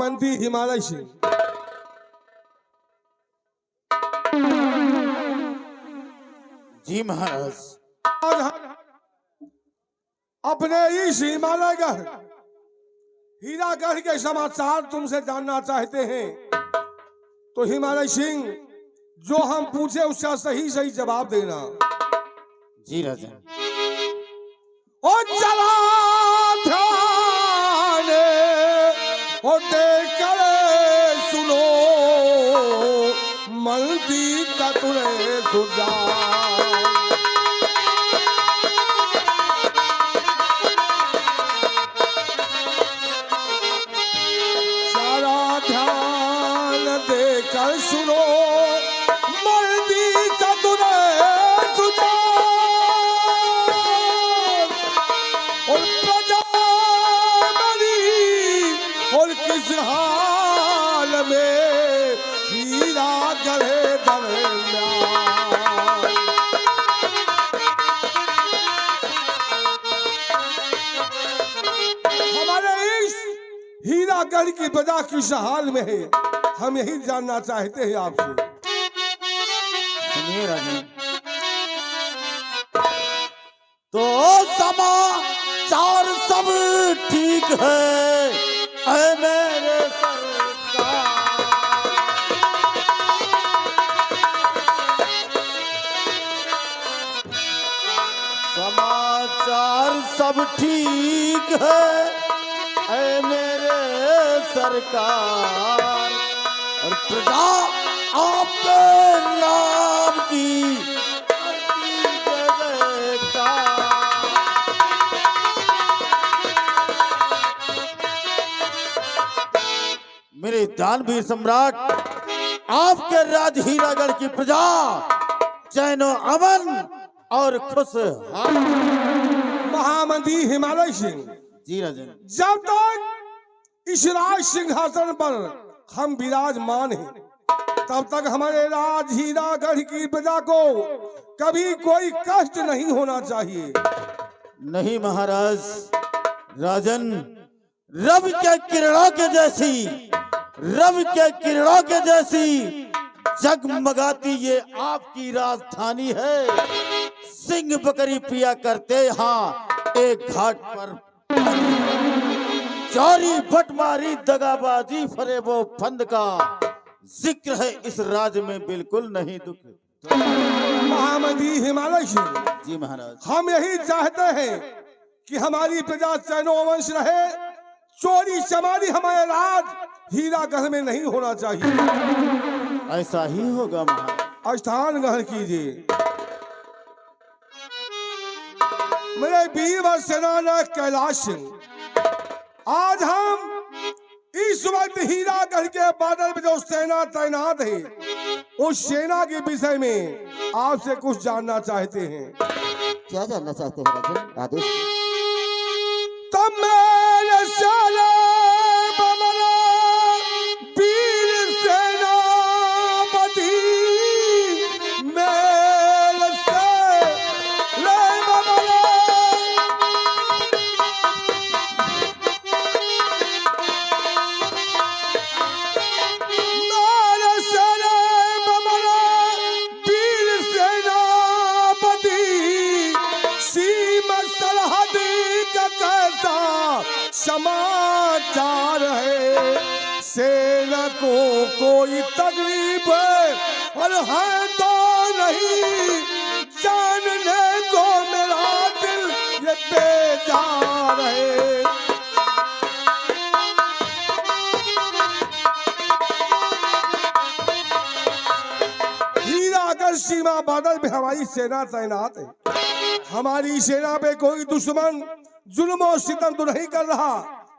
महामंत्री हिमालय सिंह। जी महाराज। आज हम अपने इस हिमालयगढ़ हीरागढ़ के समाचार तुमसे जानना चाहते हैं। तो हिमालय सिंह, जो हम पूछे उसका सही सही जवाब देना। जी राजन। ओ चला ध्यान ओ देकर सुनो, मंदी चतुरे सुजान। सारा ध्यान देकर सुनो, मंदी चतुरे सुजान। और प्रजा मरी और किस हाल में हीरा गढ़े दरमियान। हमारे इस हीरागढ़ की प्रजा किस हाल में है, हम यही जानना चाहते हैं आपसे। सुनिए राजन। तो समाचार सब ठीक है ऐ मेरे सरकार। समाचार सब ठीक है ऐ मेरे सरकार। और प्रजा आपके नाम की मेरे दानवीर सम्राट, आपके राज हीरागढ़ की प्रजा चैनो अमन और खुश। महामंत्री हिमालय सिंह, जी राजन। जब तक इस राज सिंहासन पर हम विराजमान हैं, तब तक हमारे राज हीरागढ़ की प्रजा को कभी कोई कष्ट नहीं होना चाहिए। नहीं महाराज। राजन, रवि के किरणों के जैसी, रवि के किरणों के जैसी जगमगाती ये आपकी राजधानी है। सिंह बकरी पिया करते यहाँ एक घाट पर। चोरी बटमारी दगाबाजी फरेबो फंद का जिक्र है इस राज्य में बिल्कुल नहीं। दुख महामंत्री हिमालय सिंह, जी महाराज। हम यही चाहते हैं कि हमारी प्रजा चैनो वंश रहे। चोरी चमारी हमारे राज हीरागढ़ में नहीं होना चाहिए। ऐसा ही होगा महाराज। स्थान ग्रहण कीजिए। मेरे वीर सेनानायक कैलाश सिंह, आज हम इस वक्त हीरागढ़ के बादल में जो सेना तैनात है, उस सेना के विषय में आपसे कुछ जानना चाहते हैं। क्या जानना चाहते हैं राजन? आदेश। तब मेरे साले बमरा वीर सेनापति, मेरे साले बमरा समाचार है। सेना को कोई तकलीफ है और है तो नहीं, जानने को मेरा दिल ये बेजार है। हीरागढ़ सीमा बादल में हमारी सेना तैनात है। हमारी सेना पे कोई दुश्मन जुल्म और सितम तो नहीं कर रहा।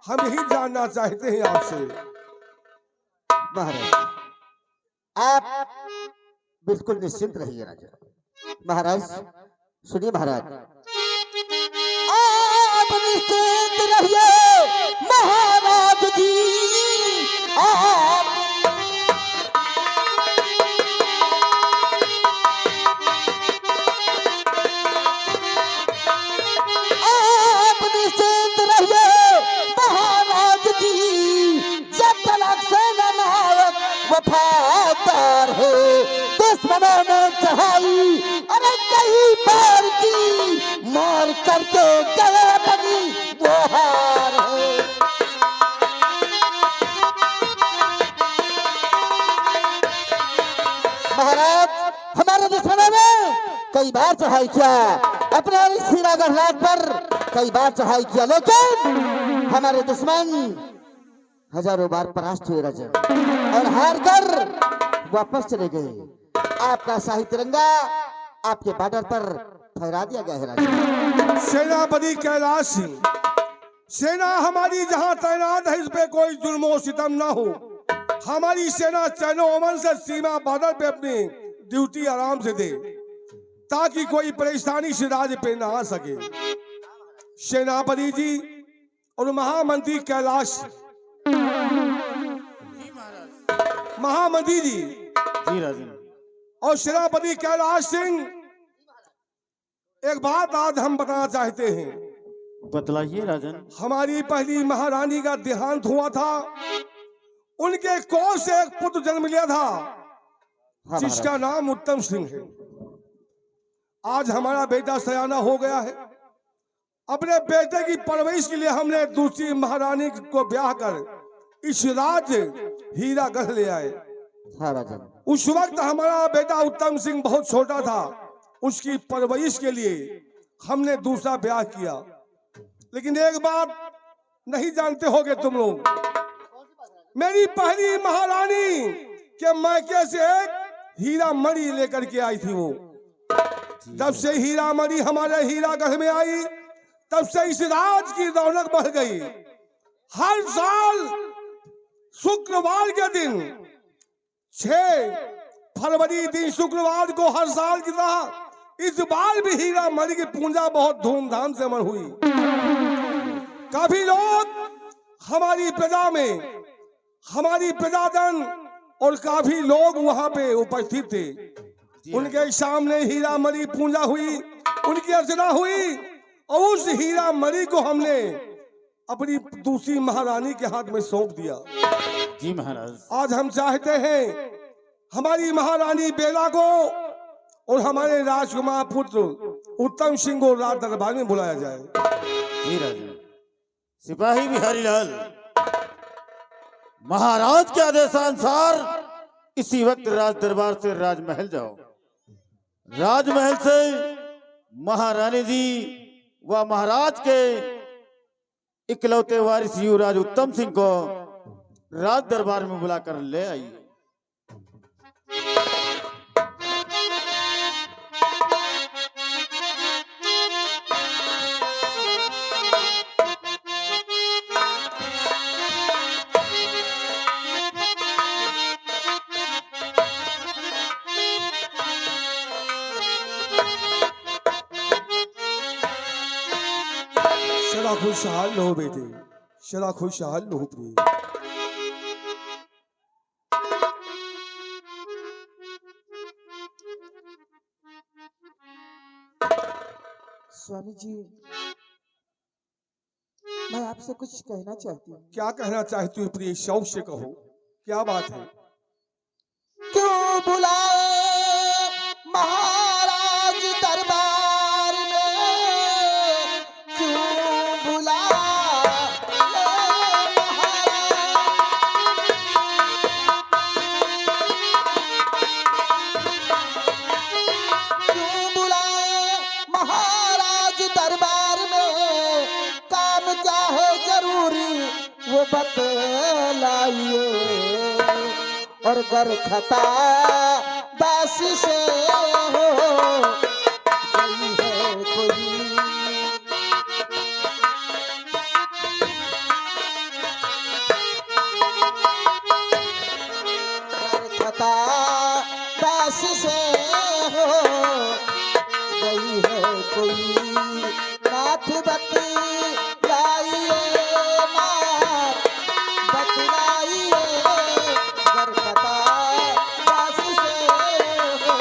हम यही जानना चाहते हैं आपसे। महाराज, आप बिल्कुल निश्चिंत रहिए राजा। महाराज सुनिए महाराज, आप निश्चिंत रहिए महाराज जी। आप निश्चिंत रहिए महाराज जी। जब वफादार है, दुश्मनों ने चढ़ाई अरे कई बार की, मार करके गले बनी वो हार है। महाराज हमारे दुश्मनों ने कई बार चढ़ाई किया, अपने हीरागढ़ राज पर कई बार चढ़ाई किया, लेकिन हमारे दुश्मन हजारों बार परास्त हुए राजा और हार कर वापस चले गए। आपका शाही तिरंगा आपके बॉर्डर पर फहरा दिया गया है राजा। सेनापति कैलाश सिंह, सेना हमारी जहां तैनात है, इस पे कोई जुल्म सितम ना हो। हमारी सेना चैनो अमन से सीमा बॉर्डर पे अपनी ड्यूटी आराम से दे, ताकि कोई परेशानी से राज्य पे ना आ सके। सेनापति जी और महामंत्री कैलाश, महामंत्री जी जी राजन। और सेनापति कैलाश सिंह, एक बात आज हम बताना चाहते हैं। बतलाइए राजन। हमारी पहली महारानी का देहांत हुआ था, उनके कोख से एक पुत्र जन्म लिया था हाँ जिसका नाम उत्तम सिंह है। आज हमारा बेटा सयाना हो गया है। अपने बेटे की परवरिश के लिए हमने दूसरी महारानी को ब्याह कर इस राज्य हीरागढ़ ले आए। हाँ राजा। उस वक्त हमारा बेटा उत्तम सिंह बहुत छोटा था, उसकी परवरिश के लिए हमने दूसरा ब्याह किया। लेकिन एक बात नहीं जानते होगे तुम लोग, मेरी पहली महारानी के मैके से एक हीरा मणि लेकर के आई थी। वो जब से हीरा मणि हमारे हीरागढ़ में आई, तब से इस राज की रौनक बढ़ गई। हर साल शुक्रवार के दिन 6 फरवरी दिन शुक्रवार को हर साल की तरह इस बार भी हीरा मणि की पूजा बहुत धूमधाम से अमर हुई। काफी लोग हमारी प्रजा में, हमारी प्रजाजन और काफी लोग वहां पे उपस्थित थे। उनके सामने हीरा मणि पूजा हुई, उनकी अर्चना हुई और उस हीरा मणि को हमने अपनी दूसरी महारानी के हाथ में सौंप दिया। जी महाराज। आज हम चाहते हैं हमारी महारानी बेला को और हमारे राजकुमार पुत्र उत्तम सिंह को राज दरबार में बुलाया जाए। जी राजन। सिपाही बिहारी लाल, महाराज के आदेशानुसार इसी वक्त राज दरबार से राजमहल जाओ। राजमहल से महारानी जी व महाराज के इकलौते वारिस युवराज उत्तम सिंह को राज दरबार में बुलाकर ले आइए। सदा खुशहाल रहो बेटे, सदा खुशहाल रहो प्रिय। स्वामी जी, मैं आपसे कुछ कहना चाहती हूँ। क्या कहना चाहती हो प्रिय, शौक से कहो, क्या बात है? क्यों बुलाए महाराज दरबार में, क्यों बुलाए महाराज दरबार में, काम क्या है जरूरी वो बतलाइए, और गर खता दास से हो गई है कोई, गर खता दास से हो गई है कोई, नाथ बतलाइए, नाथ बतलाइए, गर खता दास से हो।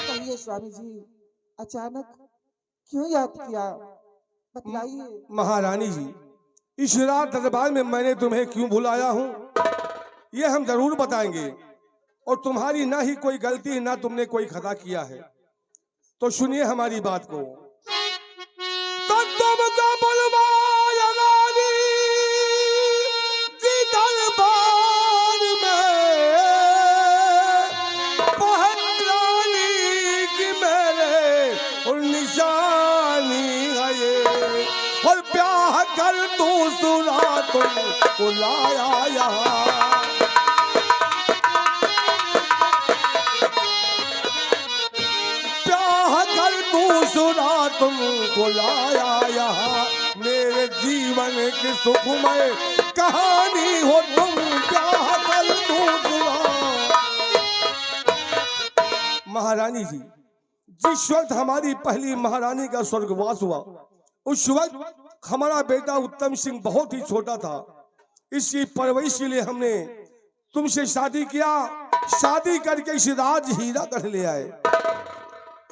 कहिए स्वामी जी, अचानक क्यों याद किया, बतलाइए। महारानी जी, इस रात दरबार में मैंने तुम्हें क्यों बुलाया हूं, ये हम जरूर बताएंगे। और तुम्हारी ना ही कोई गलती ना तुमने कोई खता किया है, तो सुनिए हमारी बात को। तो तुमको बुलवाया रानी जी दरबार में, पहरानी की मेरे और निशानी है ये, और ब्याह कर तू सुना तुमको लाया यहाँ। सुना तुमको लाया यहाँ, मेरे जीवन की सुखमय कहानी हो तुम, प्यार कर तू सुना। महारानी जी, जिस वक्त हमारी पहली महारानी का स्वर्गवास हुआ, उस वक्त हमारा बेटा उत्तम सिंह बहुत ही छोटा था। इसकी परवरिश के लिए हमने तुमसे शादी किया। शादी करके इस राज हीरागढ़ ले आए।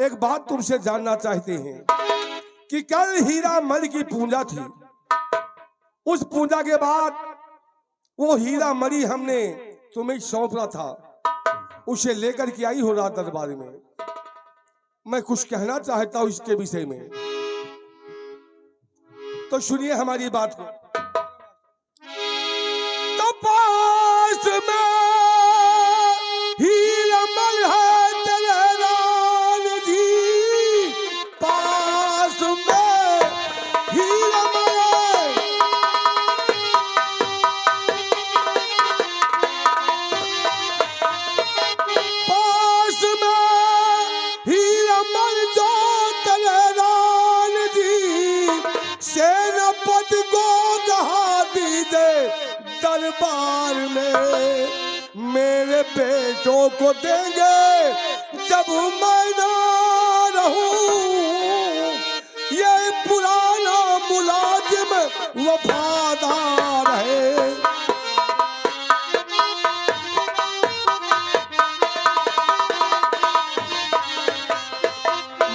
एक बात तुमसे जानना चाहते हैं कि कल हीरा मणि की पूजा थी। उस पूजा के बाद वो हीरा मणि हमने तुम्हें सौंपा था, उसे लेकर के आई हो रात दरबार में। मैं कुछ कहना चाहता हूं इसके विषय में, तो सुनिए हमारी बात को। तो पास में हीरा मणि है दरबार में, मेरे बेटों को देंगे जब मैं ना रहूं, ये पुराना मुलाजिम वफादार है।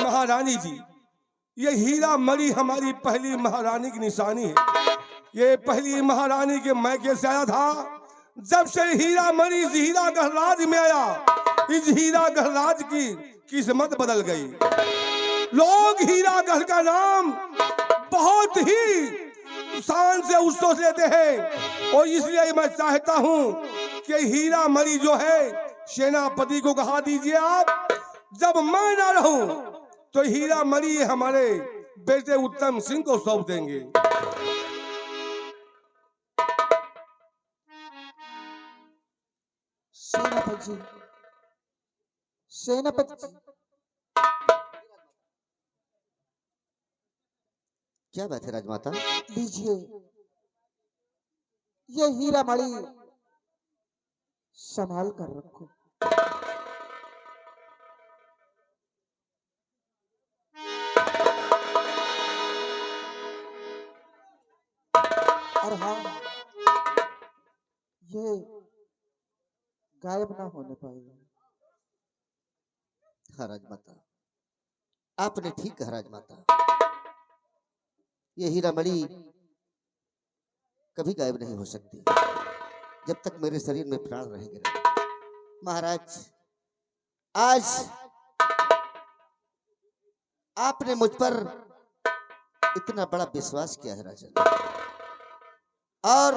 महारानी जी, ये हीरा मणि हमारी पहली महारानी की निशानी है। ये पहली महारानी के मैके से आया था। जब से हीरा मणि हीरागढ़ राज में आया, इस हीरागढ़ राज की किस्मत बदल गई। लोग हीरागढ़ का नाम बहुत ही शान से उत्सव से लेते हैं, और इसलिए मैं चाहता हूं कि हीरा मणि जो है सेनापति को कहा दीजिए आप, जब मैं ना रहूं तो हीरा मणि हमारे बेटे उत्तम सिंह को सौंप देंगे। सेनापति जी, सेनापति जी, क्या बात है राजमाता? लीजिए, ये हीरा मणि संभाल कर रखो। और हाँ, ये गायब ना होने पाएगा। हाँ राजमाता, आपने ठीक कहा राजमाता, ये हीरा मणि कभी गायब नहीं हो सकती जब तक मेरे शरीर में प्राण रहेंगे। महाराज, आज आपने मुझ पर इतना बड़ा विश्वास किया है राजन, और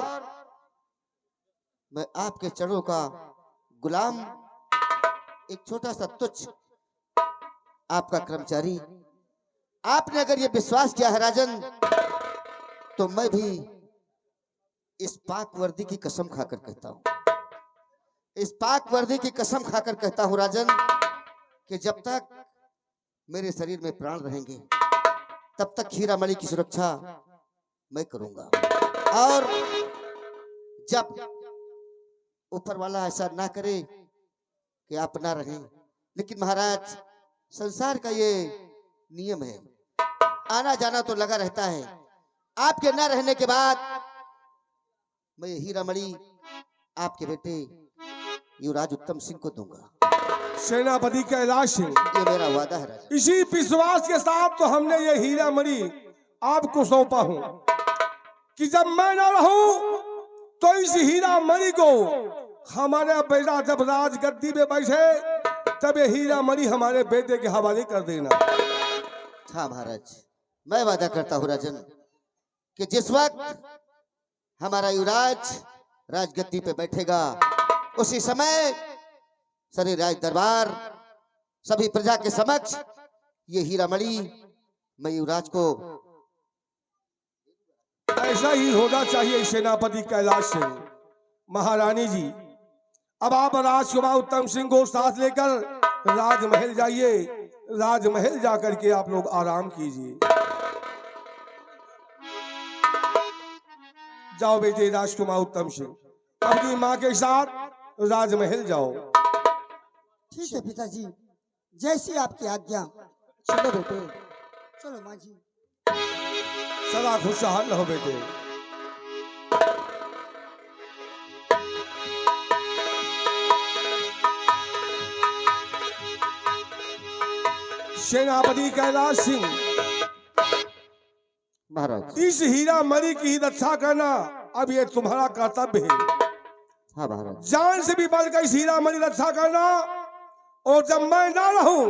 मैं आपके चरणों का गुलाम, एक छोटा सा तुच्छ आपका कर्मचारी। आपने अगर ये विश्वास किया है राजन, तो मैं भी इस पाक वर्दी की कसम खाकर कहता हूं, इस पाक वर्दी की कसम खाकर कहता हूं राजन, कि जब तक मेरे शरीर में प्राण रहेंगे तब तक हीरा मणि की सुरक्षा मैं करूंगा। और जब ऊपर वाला ऐसा ना करे कि आप ना रहें, लेकिन महाराज संसार का ये नियम है, आना जाना तो लगा रहता है। आपके ना रहने के बाद मैं हीरा मणि आपके बेटे युवराज उत्तम सिंह को दूंगा। सेनापति कैलाश सिंह, ये मेरा वादा है राजा। इसी विश्वास के साथ तो हमने ये हीरा मणि आपको सौंपा हूं। कि जब मैं ना रहूं तो इस हीरा मणि को हमारे बेटा जब राज गद्दी में बैठे तब ये हीरा मणि हमारे बेटे के हवाले कर देना। हाँ महाराज, मैं वादा करता हूँ राजन कि जिस वक्त हमारा युवराज राजगद्दी पे बैठेगा उसी समय सारे राज दरबार सभी प्रजा के समक्ष ये हीरा मणि मैं युवराज को ऐसा ही होना चाहिए। सेनापति कैलाश सिंह महारानी जी, अब आप राजकुमार उत्तम सिंह को साथ लेकर राजमहल जाइए। राजमहल जाकर के आप लोग आराम कीजिए। जाओ बेटे राजकुमार उत्तम सिंह, अपनी माँ के साथ राजमहल जाओ। ठीक है पिताजी, जैसी आपकी आज्ञा। चलो बेटे। चलो माँ जी। सदा खुशहाल रहो बेटे। सेनापति कैलाश सिंह, महाराज। इस हीरा मणि की रक्षा करना अब ये तुम्हारा कर्तव्य है। हाँ महाराज। जान से भी बढ़कर इस हीरा मणि रक्षा करना। और जब मैं ना रहूं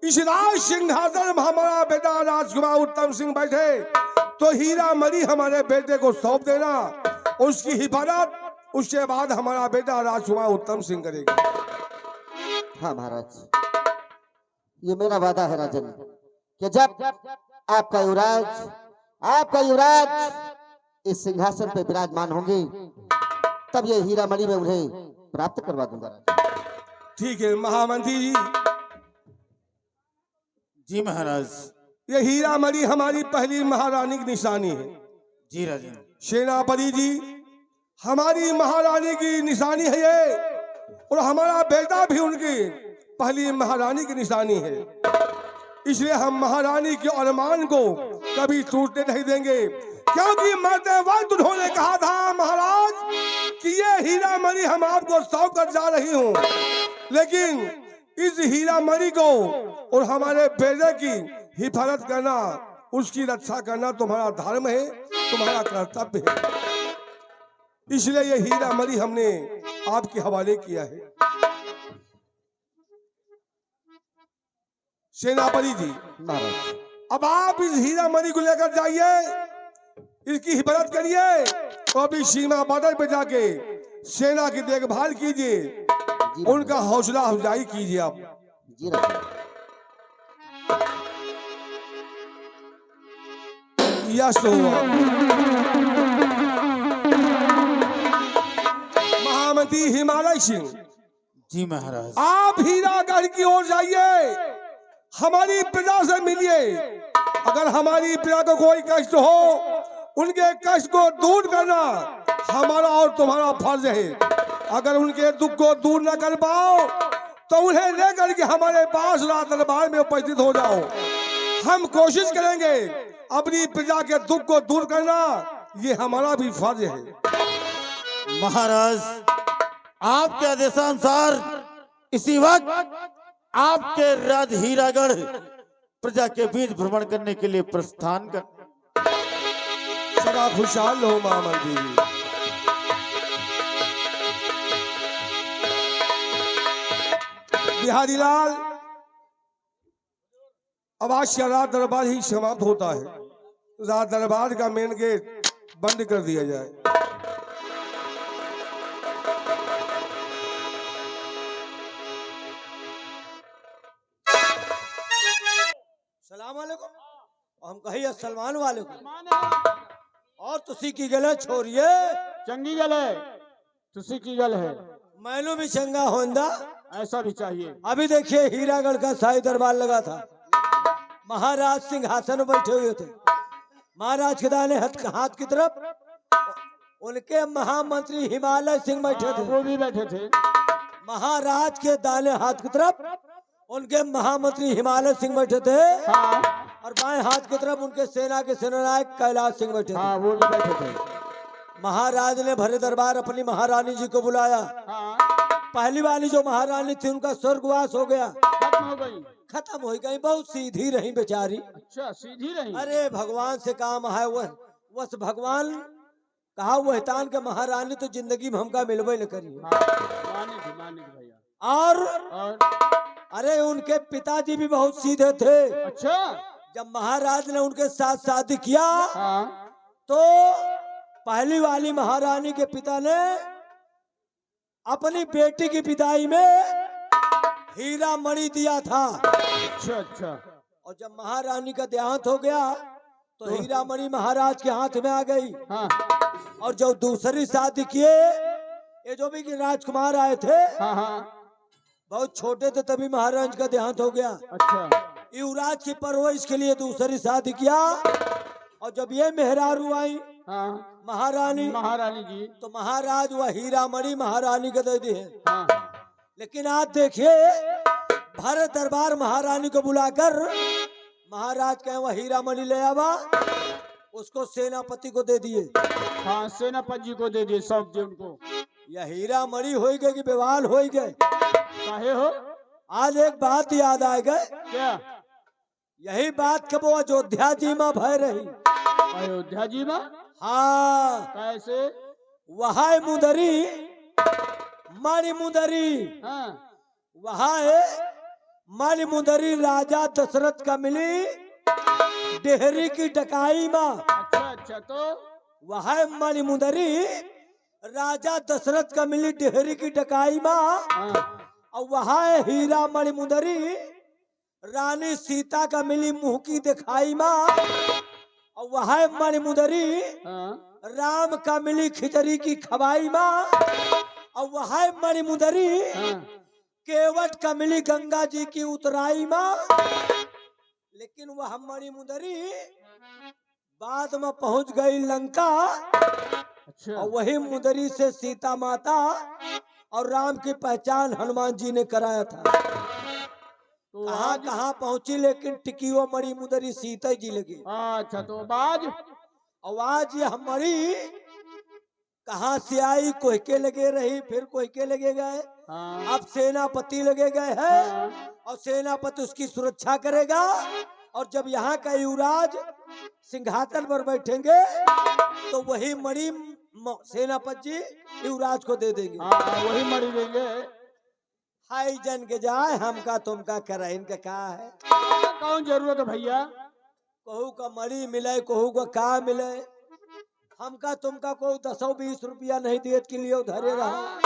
इस राज सिंहासन में हमारा बेटा राजकुमार उत्तम सिंह बैठे तो हीरा मणि हमारे बेटे को सौंप देना। उसकी हिफाजत उसके बाद हमारा बेटा राजकुमार उत्तम सिंह करेगा। हाँ महाराज, ये मेरा वादा है राजन कि जब आपका युवराज इस सिंहासन पे विराजमान होंगे तब ये हीरा मणि में उन्हें प्राप्त करवा दूंगा। ठीक है महामंत्री जी। जी महाराज। ये हीरा मणि हमारी पहली महारानी की निशानी है। जी राजन। सेनापति जी, हमारी महारानी की निशानी है ये, और हमारा बेटा भी उनकी पहली महारानी की निशानी है। इसलिए हम महारानी के अरमान को कभी टूटने नहीं देंगे, क्योंकि मरते वक्त उन्होंने कहा था महाराज कि ये हीरा मणि हम आपको सौंप कर जा रही हूँ, लेकिन इस हीरा मणि को और हमारे बेटे की हिफाजत करना, उसकी रक्षा करना तुम्हारा धर्म है, तुम्हारा कर्तव्य है। इसलिए ये हीरा मणि हमने आपके हवाले किया है। सेनापति जी, महाराज। अब आप इस हीरा मणि को लेकर जाइए, इसकी हिफाजत करिए और अभी सीमा बॉर्डर पे जाके सेना की देखभाल कीजिए, जी उनका हौसला अफजाई कीजिए आप। जी राजन। यश हुआ। महामंत्री हिमालय सिंह, जी महाराज। आप हीरागढ़ की ओर जाइए, हमारी प्रजा से मिलिए। अगर हमारी प्रजा को कोई कष्ट हो, उनके कष्ट को दूर करना हमारा और तुम्हारा फर्ज है। अगर उनके दुख को दूर न कर पाओ तो उन्हें लेकर के हमारे पास राज दरबार में उपस्थित हो जाओ। हम कोशिश करेंगे अपनी प्रजा के दुख को दूर करना, ये हमारा भी फर्ज है। महाराज, आपके आदेशानुसार इसी वक्त आपके राज हीरागढ़ प्रजा के बीच भ्रमण करने के लिए प्रस्थान कर। सदा खुशहाल हो महामंत्री जी। बिहारी लाल, अब आज का रात दरबार ही समाप्त होता है। रात दरबार का मेन गेट बंद कर दिया जाए। सलाम वालेकुम। हम कहिए सलमान वालेकुम। और तुसी की गले छोड़िए, चंगी गल है, तुसी की गल है, मैनू भी चंगा होंदा। ऐसा भी चाहिए। अभी देखिए हीरागढ़ का शाही दरबार लगा था, महाराज सिंहासन में बैठे हुए थे। महाराज के दाहिने हाथ की तरफ उनके महामंत्री हिमालय सिंह बैठे थे। वो भी बैठे थे। महाराज के दाहिने हाथ की तरफ उनके महामंत्री हिमालय सिंह बैठे थे। हाँ और बाएं हाथ की तरफ उनके सेना के सेनानायक कैलाश सिंह बैठे थे। हाँ, वो भी बैठे थे। महाराज ने भरे दरबार अपनी महारानी जी को बुलाया। हाँ, पहली वाली जो महारानी थी उनका स्वर्गवास हो गया, खत्म हो गई। खत्म हो गई, बहुत सीधी रही बेचारी। अच्छा, सीधी रही। अरे भगवान से काम है, बस भगवान कहा वहतान के महारानी तो जिंदगी में हमका मिलवे न करी। हाँ, माने थी भैया। और और अरे उनके पिताजी भी बहुत सीधे थे। अच्छा। जब महाराज ने उनके साथ शादी किया हाँ। तो पहली वाली महारानी के पिता ने अपनी बेटी की विदाई में हीरा मणि दिया था। अच्छा अच्छा। और जब महारानी का देहांत हो गया तो हीरा मणि महाराज के हाथ में आ गई। हाँ और जो दूसरी शादी किए ये जो भी राजकुमार आए थे हाँ हाँ। बहुत छोटे थे तभी महाराज का देहांत हो गया। अच्छा। युवराज की परवरिश के लिए दूसरी शादी किया। और जब ये मेहरारू आई हाँ महारानी महारानी जी। तो महाराज वह हीरा मणि महारानी को दे दिए। हाँ लेकिन आज देखिए भारत दरबार महारानी को बुलाकर महाराज कहे वह हीरा मणि ले आवा, उसको सेनापति को दे दिए। हाँ सेनापति जी को दे दिए, सौंप दिए उनको। यह हीरा मणि हो गए कि बेवाल हो गए। काहे हो? आज एक बात याद आ गए। क्या? यही बात कब वो अयोध्या जी में भय रही। अयोध्या जी में? हाँ कैसे? वहाँ मुदरी मणि मुदरी हाँ वहाँ है मणि मुदरी राजा दशरथ का मिली डेहरी की डकाई में। अच्छा अच्छा। तो वहाँ मणि मुदरी राजा दशरथ का मिली डेहरी की डकाई में। हाँ और वहाँ है हीरा मणि मुदरी रानी सीता का मिली मुंह की दिखाई में। और वहाँ है मणि मुदरी हाँ राम का मिली खिचड़ी की खवाई में। और वहाँ है मणि मुदरी हाँ। केवट का मिली गंगा जी की उतराई में। लेकिन वह मणि मुदरी बाद में पहुंच गई लंका। अच्छा। और वही मुदरी से सीता माता और राम की पहचान हनुमान जी ने कराया था। तो कहाँ आज कहाँ पहुंची लेकिन टिकी वो मणि मुदरी सीता जी लगी। अच्छा। तो बाज आवाज ये हमारी कहाँ से आई, कोई के लगे रही, फिर कोई के लगे गए। हाँ अब सेनापति लगे गए हैं हाँ। और सेनापति उसकी सुरक्षा करेगा। और जब यहाँ का युवराज सिंहासन पर बैठेंगे तो वही मणि सेनापति जी युवराज को दे देंगे। हाँ वही मरी देंगे। हाई जन के जाए हमका तुमका करा इनका का है। कौन जरूरत है भैया? कहू का मणि मिले कहू का का मिले, हमका तुमका को 10-20 रुपया नहीं देत के लिए धरे रहा।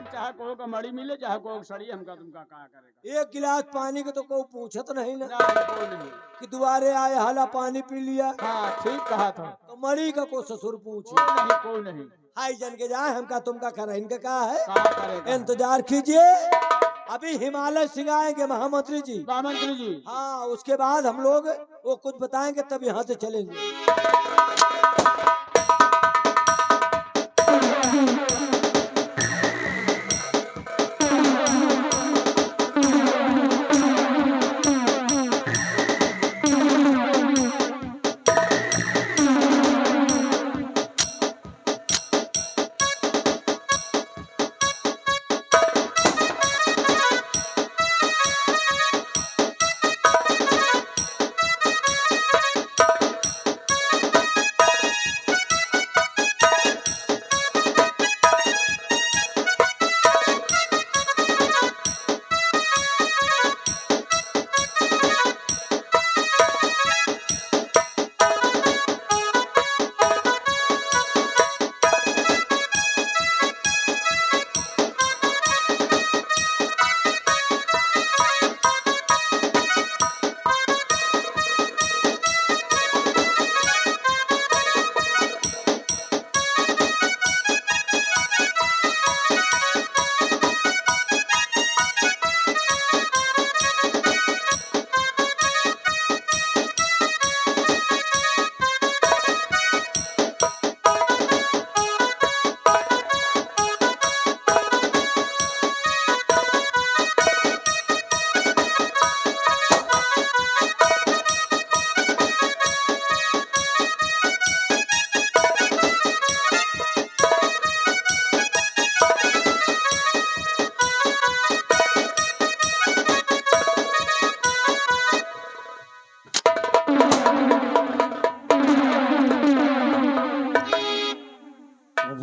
चाहे को का मड़ी मिले चाहे को सड़ी, हमका तुमका का करेगा। एक गिलास पानी के तो कोई पूछत नहीं ना कोई नहीं। कि दुआरे आए हाला पानी पी लिया। हाँ ठीक कहा था। तो मणि का को ससुर पूछे। कोई नहीं कोई नहीं। हाई जन के जाए हमका तुमका करा इनका का है। का करेगा? इंतजार कीजिए अभी हिमालय सिंह आएंगे महामंत्री जी। मंत्री जी। हाँ उसके बाद हम लोग वो कुछ बताएंगे तब यहाँ से चलेंगे।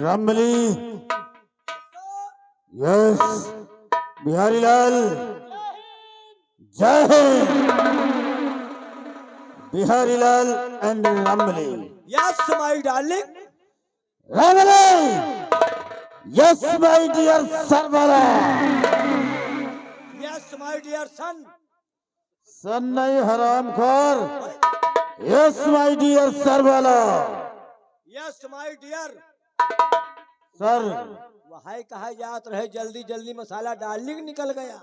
रमली, यस, बिहारी लाल, जय हिंद। Bihari Lal and Ramli, yes my darling, Ramli, yes my dear सरवाला। Yes my dear son, son नहीं हरामखोर, यस माय डियर सरवाला। यस माय डियर सर, वहां कहा जात रहे, जल्दी जल्दी मसाला डार्लिंग निकल गया।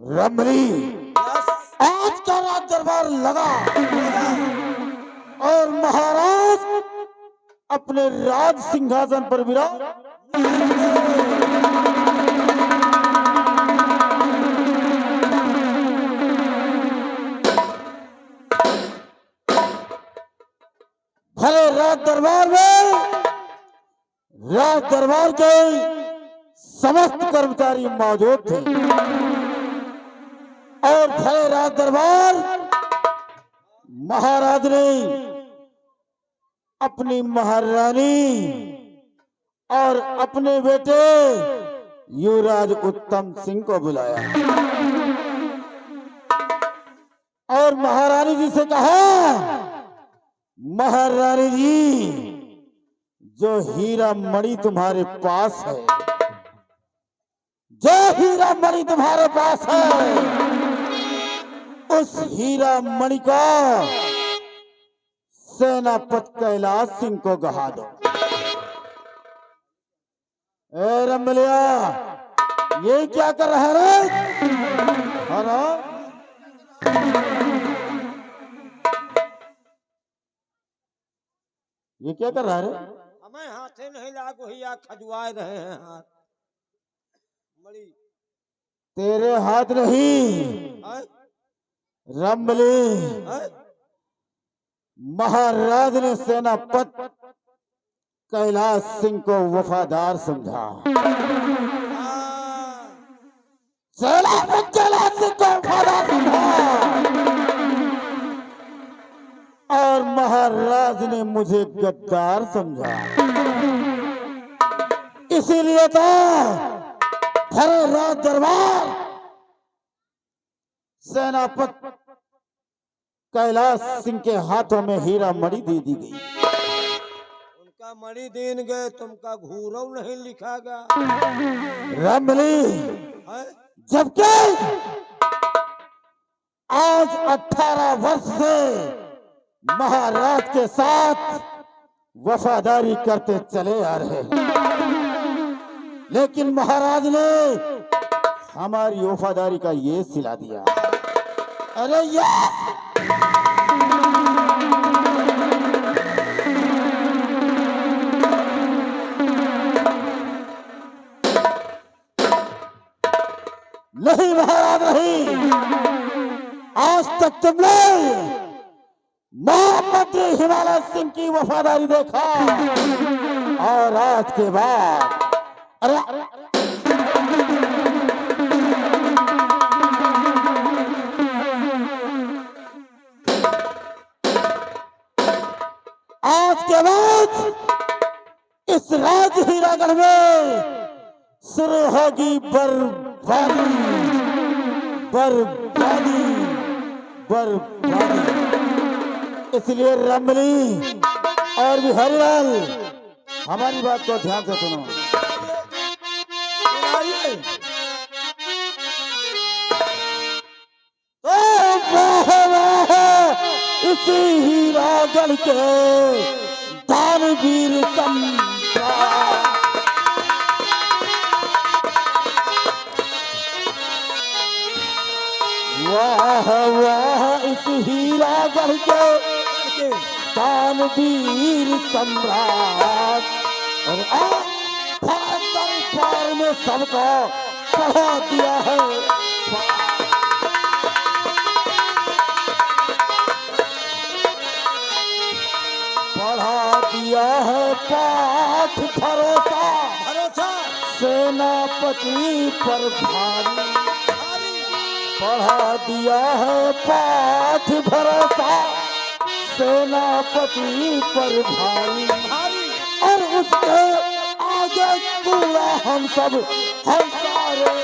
रमली, यस आज का राज दरबार लगा और महाराज अपने राज सिंहासन पर विराज। भले राज दरबार के समस्त कर्मचारी मौजूद थे और भले राज दरबार महाराज ने अपनी महारानी और अपने बेटे युवराज उत्तम सिंह को बुलाया और महारानी जी से कहा, महारानी जी, जो हीरा मणि तुम्हारे पास है, जो हीरा मणि तुम्हारे पास है, उस हीरा मणि को सेनापति कैलाश सिंह को गहा दो। ए रमलिया, ये क्या कर रहा है? हेलो, ये क्या कर रहा है? हमें हाथे नहीं लागू ही, या खजुआए रहे हैं हाथ। मणि तेरे हाथ नहीं, हैं? रमली, हैं? महाराज ने सेनापति कैलाश सिंह को वफादार समझा। हाँ, कैलाश सिंह को वफादार समझा और महाराज ने मुझे गद्दार समझा। इसीलिए तो भरे राज दरबार सेनापति कैलाश सिंह के हाथों में हीरा मणि दे दी गई। उनका मणि दीन गए, तुमका घूरव नहीं लिखा गया। रमली, हैं? जबकि आज 18 वर्ष से महाराज के साथ वफादारी करते चले आ रहे हैं, लेकिन महाराज ने हमारी वफादारी का ये सिला दिया। अरे यार, नहीं महाराज, नहीं, आज तक तुमने महामंत्री हिमालय सिंह की वफादारी देखा और आज के बाद, अरे आज के बाद इस राज हीरागढ़ में शुरू होगी बर्बादी, बर्बादी, बर्बादी। इसलिए रमली और बिहारी लाल, हमारी बात को ध्यान से सुनो। सुनाइए। इसी हीरागढ़ के दानवीर सम्राट, वाह वाह, इस हीरागढ़ के दानवीर सम्राट और दरबार में सबको पढ़ा दिया है, पढ़ा दिया है पाठ भरोसा, भरोसा सेनापति पर भारी, भारी, पढ़ा दिया है पाठ भरोसा, सेनापति पर भारी, भारी, और उसके के कूड़ा हम सब हम सारे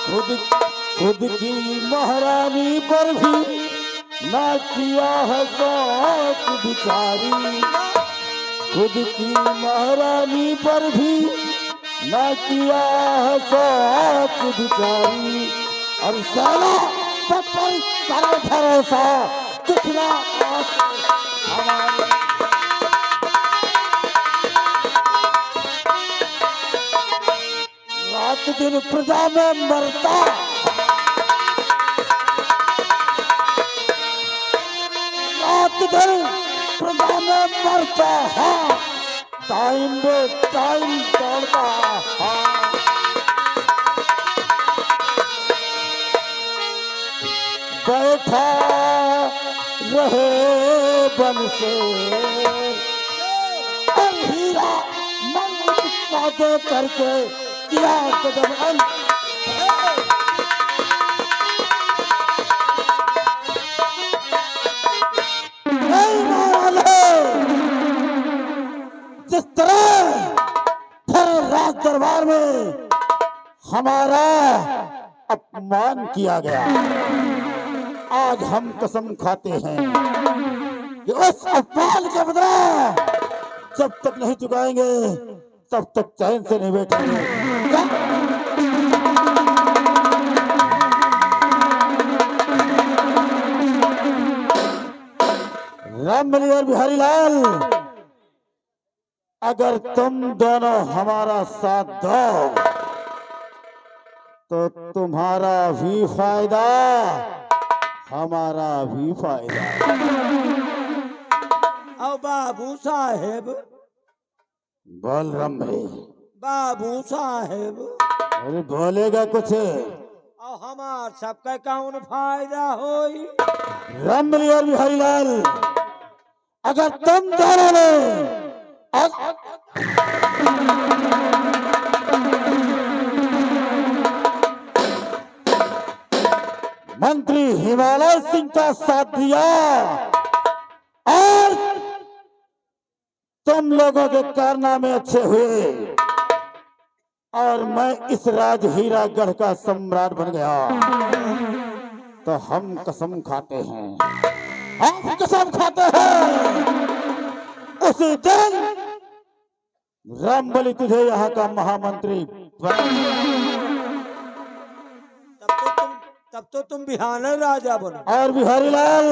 खुद खुद की महारानी पर भी ना किया है शौक बिचारी, खुद की महारानी पर भी ना किया है शौक बिचारी। और साला पर करो भरोसा कितना आस हमारे रात दिन प्रजा में मरता, रात दिन प्रजा में मरता है, टाइम में टाइम दौड़ता है। बैठा रहे बन से और हीरा मन कादे करके किया गजब अंत। नहीं मारे जिस तरह फिर राज दरबार में हमारा अपमान किया गया, आज हम कसम खाते हैं कि उस अपमान के बदला जब तक नहीं चुकाएंगे तब तक चैन से नहीं बैठेंगे। रामबली और बिहारी लाल, अगर तुम दोनों हमारा साथ दो तो तुम्हारा भी फायदा हमारा भी फायदा। अब बाबू साहेब, बोल रामबली। बाबू साहेब, अरे बोलेगा कुछ? और हमार सबका कौन फायदा होई? रामबली और बिहारी लाल, अगर तुम दोनों ने मंत्री हिमालय सिंह का साथ दिया और तुम लोगों के कारनामे अच्छे हुए और मैं इस राज हीरागढ़ का सम्राट बन गया, तो हम कसम खाते हैं, हम कसम खाते हैं उसी दिन रामबली तुझे यहाँ का महामंत्री तब तो तुम बिहार राजा बनो। और बिहारी लाल,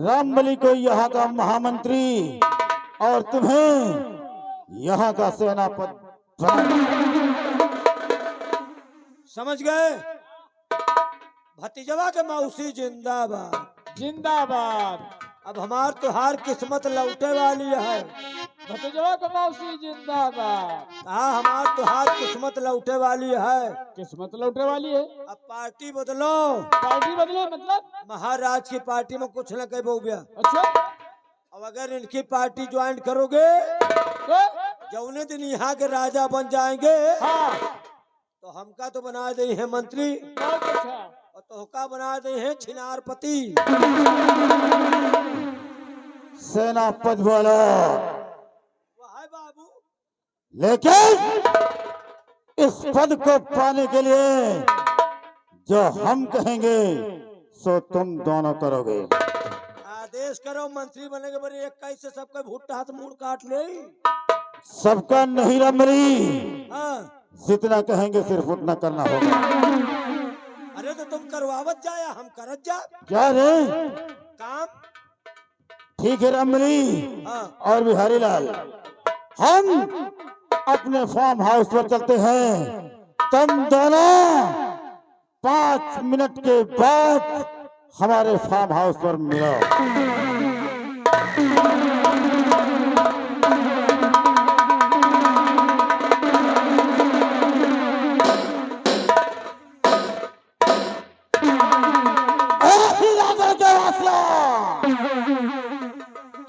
रामबली को यहाँ का महामंत्री और तुम्हें यहाँ का सेनापति समझ गए? भतीजवा के मौसी जिंदाबाद जिंदाबाद। अब हमार तुहार किस्मत लौटे वाली है। भतीजवा को मौसी जिंदाबाद। कहा हमार तुहार किस्मत लौटे वाली है। किस्मत लौटने वाली है। अब पार्टी बदलो। पार्टी बदले मतलब? महाराज की पार्टी में कुछ न कह गया। अच्छा, अब अगर इनकी पार्टी ज्वाइन करोगे तो जौने दिन यहाँ के राजा बन जाएंगे, हाँ, तो हमका तो बना दे है मंत्री बहुत अच्छा। और तोहका बना दे है छिनारपति। सेनापति बोलो। वाह बाबू, लेकिन इस पद को पाने के लिए जो हम कहेंगे सो तुम दोनों करोगे। आदेश करो, मंत्री बनेगे बड़े 21 से सबका भुट्टा हाथ मुंह काट ले। सबका नहीं रामबली, हाँ, जितना कहेंगे सिर्फ उतना करना होगा। अरे तो तुम करवावत जा या हम करत जा क्या रे? काम? ठीक है रामबली हाँ, और बिहारी लाल, हम अपने फार्म हाउस पर चलते हैं। तुम दोनों 5 मिनट के बाद हमारे फार्म हाउस पर मिलो।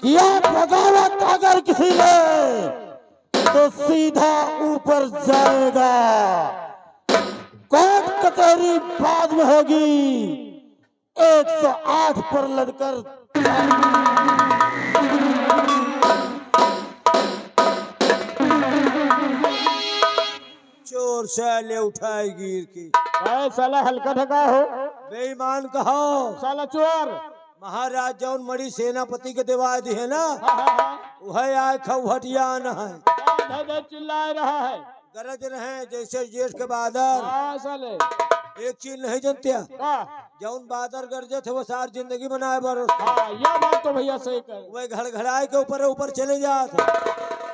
किया बगावत अगर किसी ने तो सीधा ऊपर जाएगा, कोर्ट कचहरी बाद में होगी। 108 पर लड़कर चोर से ले उठाई गिर की अरे साला हल्का ढका हो बेईमान कहो। साला चोर। महाराज जौन मड़ी सेनापति के देवा दी है ना, हाँ, वह आए खौहटिया न है, धै धै चिल्ला रहा है। गरज रहे जैसे जेठ के बादल। हाँ साले। एक चीज नहीं जानते, हाँ जौन बादल गरजे थे वो सार जिंदगी बनाए बर हाँ, यह बात तो भैया सही कर। वह घड़घड़ाए के ऊपर ऊपर चले जात,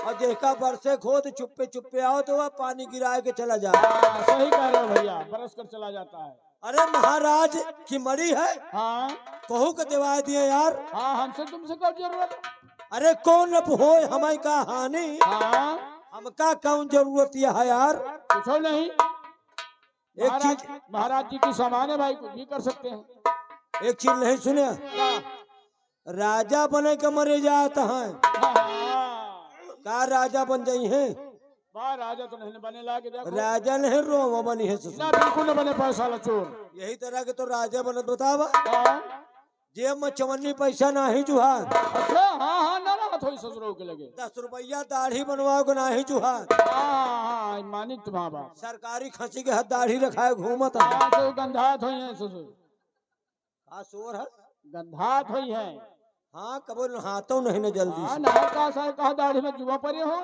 और जेका बरसे खो तो चुप्पे चुप्पे आओ तो वह पानी गिराए के चला जा। हाँ सही कह रहे हो भैया, बरस कर चला जाता है। अरे महाराज की मड़ी है, हाँ कहू के दिवा दिए यार। हाँ, हमसे तुमसे कब जरूरत। अरे कौन अब हो हमारी का हानि, हाँ हमका कौन जरूरत यह है यार। कुछ नहीं, एक चीज महाराज जी की सामान है भाई, कुछ भी कर सकते हैं। एक चीज नहीं सुने, हाँ, राजा बने के मरे जाता है, हाँ, का राजा बन जाई है। वाह राजा तो नहीं बने लागे देखो। राजा नहीं रोवा बनी है ससुर। ना बिल्कुल न बने पैसा ला चोर। यही तरह के तो राजा बनत बतावा, हाँ, जेब में चवन्नी पैसा नाही जुहार, अच्छा हाँ हाँ, ना ना थोड़ी ससुरों के लगे। 10 रुपया दाढ़ी बनवाओ के नाही जुहार, हाँ हाँ, मानिक तुम्हारा बात। सरकारी खसी के हाथ दाढ़ी रखाए घूमत है। हाँ तो गंधात हुई है ससुर, का सोर है। गंधात हुई है। हाँ कबो नहातो नहीं न जल्दी हाँ से। ना का साल कहा दाढ़ी में जुआ पड़े हो।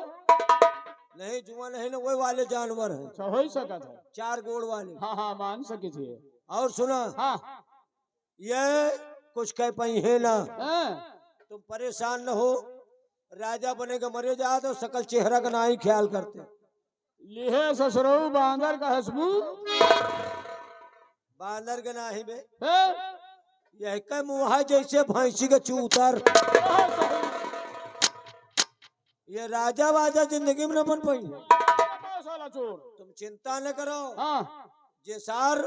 नहीं जुआ नहीं न, वही वाले जानवर है, अच्छा हो ही सका था। 4 गोड़ वाले। हाँ हाँ, मान सके थे। और सुना, हाँ ये कुछ कह पाई है ना, हाँ, तुम परेशान न हो। राजा बने के मरे जा तो सकल चेहरा का ना ही ख्याल करते। लिहे ससुरो बांदर का हसबू। बांदर के नाही बे, फिर यह के मुँह है जैसे भैंसी के चूतर। ये राजा वाजा जिंदगी में न बन पाई। साला चोर। तुम चिंता न करो, हाँ जे सार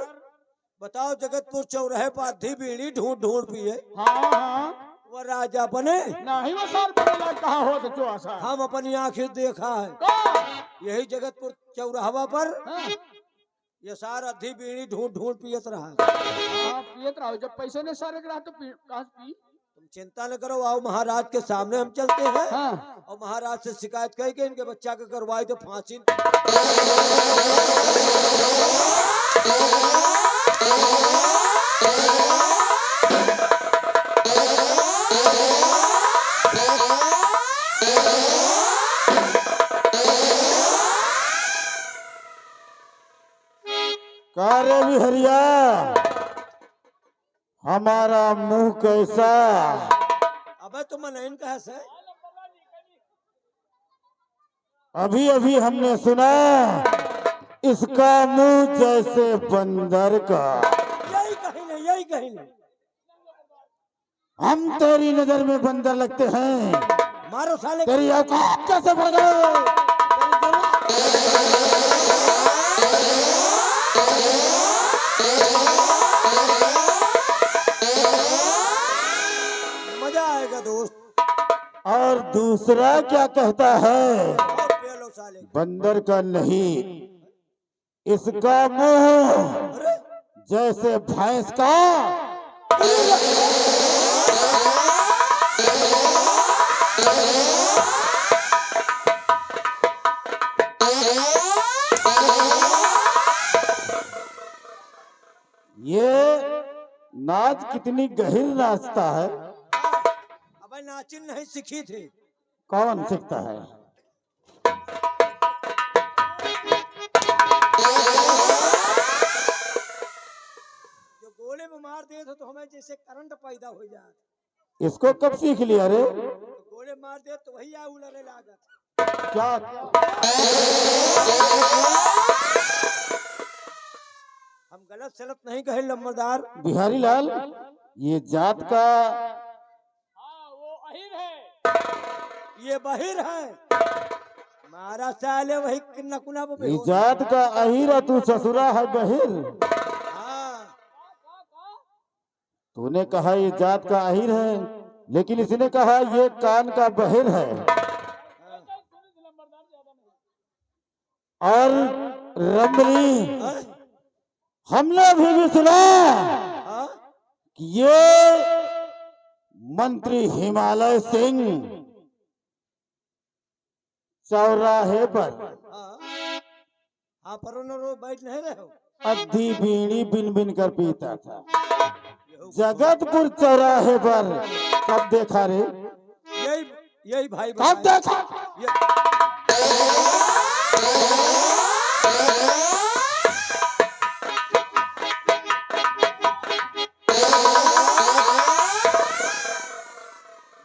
बताओ जगतपुर चौराहे पर आधी बीड़ी ढूंढ ढूंढ पिए, हाँ हाँ, वो राजा बने। नहीं वो साल बने लाग कहा हो तो चो आसा। हम अपनी आंखें देखा है, हाँ, यही जगतपुर चौराहा पर हाँ, ये सार आधी बीड़ी ढूंढ ढूंढ पियत रहा। हाँ, पियत रहो, जब पैसे ने सारे रहा तो कहाँ से पी। तुम चिंता न करो, आओ महाराज के सामने हम चलते हैं, हाँ और महाराज से शिकायत करके इनके बच्चा को करवाई तो फांसी। कार्य बिहरिया, हमारा मुंह कैसा। अबे तुम नहीं कहा से, अभी अभी हमने सुना इसका मुंह जैसे बंदर का। यही कहीं नहीं, यही कहीं नहीं। हम तेरी नजर में बंदर लगते हैं, मारो साले। तेरी औकात कैसे बढ़ गई। मजा आएगा दोस्त। और दूसरा क्या कहता है, और पेलो साले। बंदर का नहीं, इसका मुंह अरे जैसे भैंस का। ये नाच कितनी गहीर नाचता है, अबे नाचिन नहीं सीखी थी। कौन सीखता है। जो गोले में मार दिए थे तो हमें जैसे करंट पैदा हो जाए। इसको कब सीख लिया रे। तो गोले मार दे तो वही आ उलरे लागत। क्या हम गलत सलत नहीं कहे लम्बरदार। बिहारी लाल, ये जात का हाँ, वो अहिर है। ये बहिर है, मारा साले वही नकुना पे ये बेहोश। जात का अहीर है, तू ससुरा है बहिर। हाँ, तूने कहा ये जात का अहीर है, लेकिन इसने कहा ये कान का बहिर है। और रमली, हाँ, हमने भी सुना हाँ, कि ये मंत्री हिमालय सिंह चौराहे पर हाँ हाँ, पर उन्होंने रोज बैठ नहीं रहे हो। अद्धी बीड़ी बिन बिन कर पीता था। जगतपुर चौराहे पर कब देखा रे? यही यही भाई कब बताए। देखा? ये-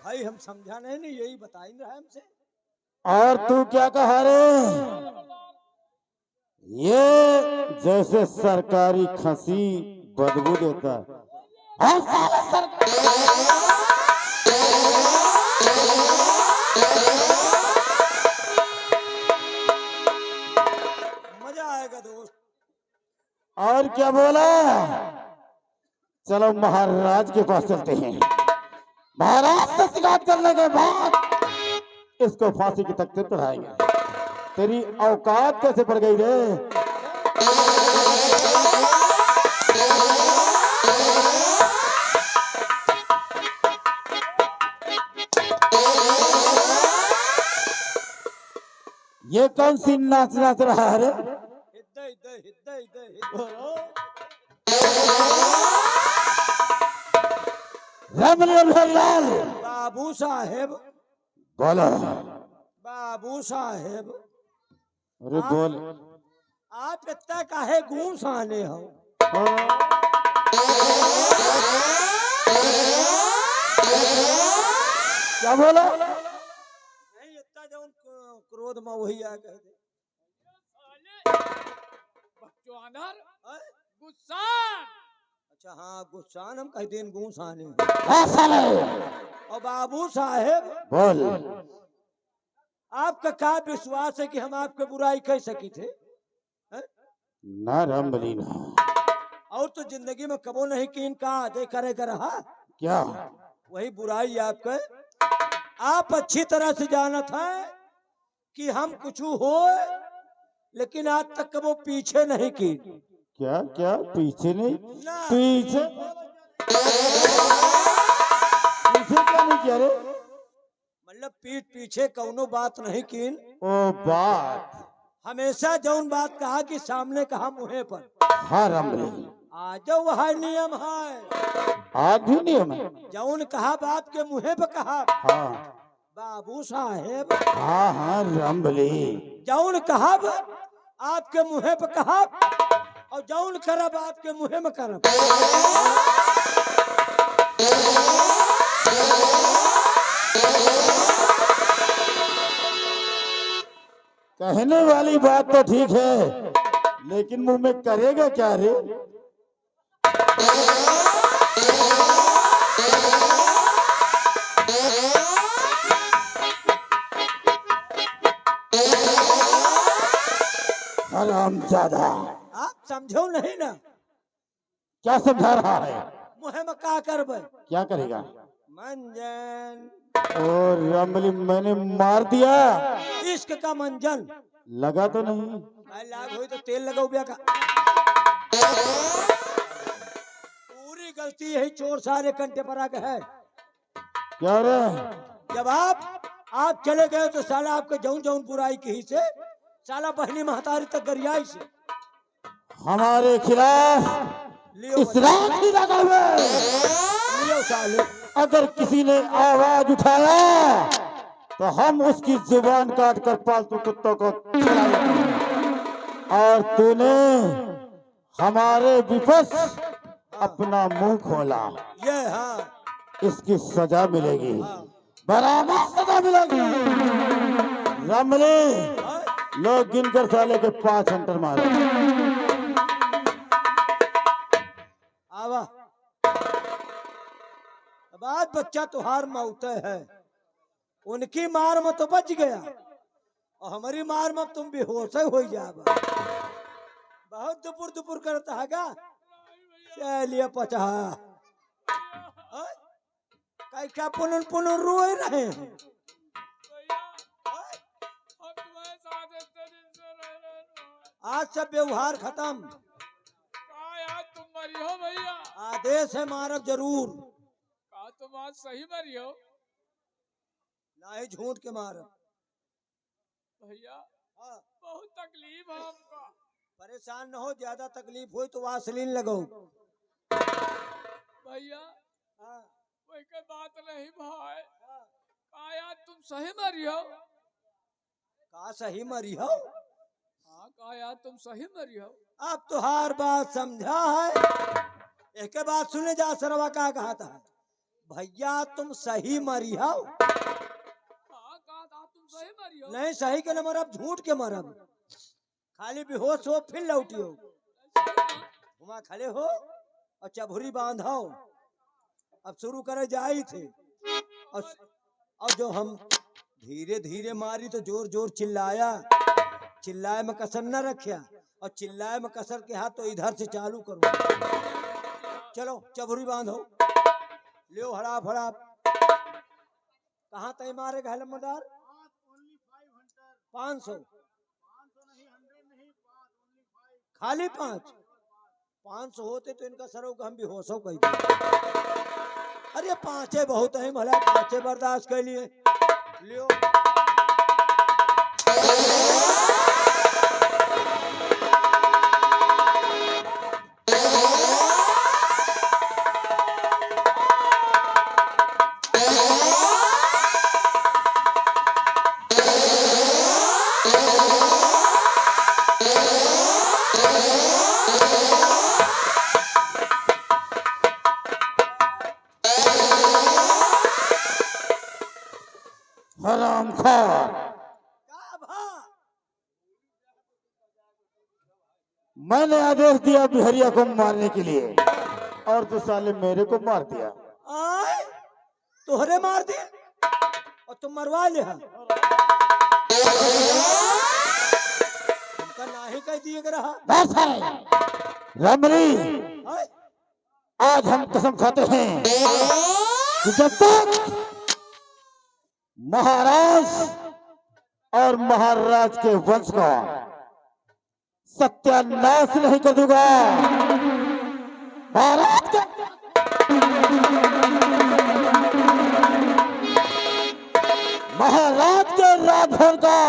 भाई हम समझा नहीं यही बताएंगे हमसे। और तू क्या कहा रे? ये जैसे सरकारी खसी बदबू देता है। साला मजा आएगा दोस्त। और क्या बोला? चलो महाराज के पास चलते हैं। महाराज से शिकायत करने के बाद इसको फांसी की तख्ते पर चढ़ाएंगे। तेरी औकात कैसे पड़ गई रे? ये कौन सी नाच नाच रहा है रे? हिद्दे हिद्दे हिद्दे हिद्दे हिद्दे। रामलाल बाबू साहेब, बोलो। बाबू साहेब, अरे बोल। आप इतना काहे घूस आने हो? क्या बोला? नहीं इतना जो क्रोध में वही आ कह दे। हैं? अच्छा हाँ, गुस्सान हम कह दिन घूस आने हो। और बाबू साहेब, बोल। आपका क्या विश्वास है कि हम आपके बुराई कह सकी थे? हैं? ना रामबली ना। और तो जिंदगी में कबो नहीं कि इनका दे करेगा रहा। क्या? वही बुराई आपके। आप अच्छी तरह से जानत है कि हम कुछ हो, लेकिन आज तक कबो पीछे नहीं की। क्या क्या? पीछे नहीं? ना। पीछे पीछे क्या नहीं किया रे? मतलब पीठ पीछे कौनो बात नहीं की। ओ बात। हमेशा जौन बात कहा कि सामने कहा मुहे पर। हाँ रामबली, आज वह नियम है। आज भी नियम है। जौन कहा बाप के मुहे पे कहा। हाँ बाबू साहेब, हाँ हाँ रामबली। जौन कहा आपके मुहे पे कहा, और जौन करब आपके मुहे में करब। कहने वाली बात तो ठीक है, लेकिन मुंह में करेगा क्या रे? हरामजादा। आप समझो नहीं ना। क्या समझा रहा है? मुहे में का करब? क्या करेगा? मंजन। और रामबली मैंने मार दिया। इश्क का मंजन। लगा तो नहीं? भाई लाग हुई तो तेल लगाओ ब्या का। पूरी गलती यही चोर सारे कंटे पर आ गए है। क्या रे? जब आप चले गए तो साला आपके जौन जौन बुराई की से साला बहनी महतारी तक गरियाई से हमारे खिलाफ लियो इस रात ही लगा हुआ। लियो साले। अगर किसी ने आवाज उठाया तो हम उसकी जुबान काट कर पालतू कुत्तों को खिलाएंगे। और तूने हमारे विपक्ष अपना मुंह खोला, ये हाँ इसकी सजा मिलेगी, बराबर सजा मिलेगी। रामबली, हाँ? लोग गिनकर साले के 5 हंटर मारे। आवा बाद बच्चा तुहार मौत है। उनकी मार में तो बच गया, और हमारी मार में तुम बेहोश हो जाएगा। बहुत दुपुर दुपुर करता है का। चलिए पचा क्या पुनः पुनः रोए रहे हैं। आज सब व्यवहार खत्म। मरियो भैया। आदेश है मारब जरूर, का तो बात सही मरियो ना ही झूठ के मारब। भैया। हाँ, बहुत तकलीफ है हमको। परेशान न हो, ज्यादा तकलीफ हुई तो वासलीन लगो। भैया हाँ, कोई के बात नहीं भाई। काया तुम सही मरियो। का सही मरी हो? हाँ काया तुम सही मरियो। अब तो हर बात समझा है। एक बात सुने जा सरवा का कहा था, भैया तुम सही मरी हो। हाँ कहा था तुम सही मरियो। नहीं सही के न मरब, झूठ के मरब। खाली बेहोश हो फिर लौटियो। वहाँ खड़े हो और चबूरी बांधो। अब शुरू करे जाई थे और जो हम धीरे धीरे मारी तो जोर जोर चिल्लाया। चिल्लाए में कसर न रखिया, और चिल्लाए में कसर के हाथ तो इधर से चालू करो। चलो चबूरी बांधो, लियो हड़ाप हड़ाप। कहाँ तय मारे घायल मदार? 500 खाली 500 होते तो इनका सरो हम भी होशो कही। अरे 5 बहुत है भला, 5 बर्दाश्त कर लिए। लियो हरामखोर, मैंने आदेश दिया बिहरिया को मारने के लिए और तो साले मेरे को मार दिया। आए तोहरे मार दिए और तुम मरवा ले। तुमका नाही कह दिए के रहा। बस है रमणी, आए? आज हम कसम खाते हैं कि जब तक महाराज और महाराज के वंश का सत्यानाश नहीं कर दूंगा, महाराज के राजभवन का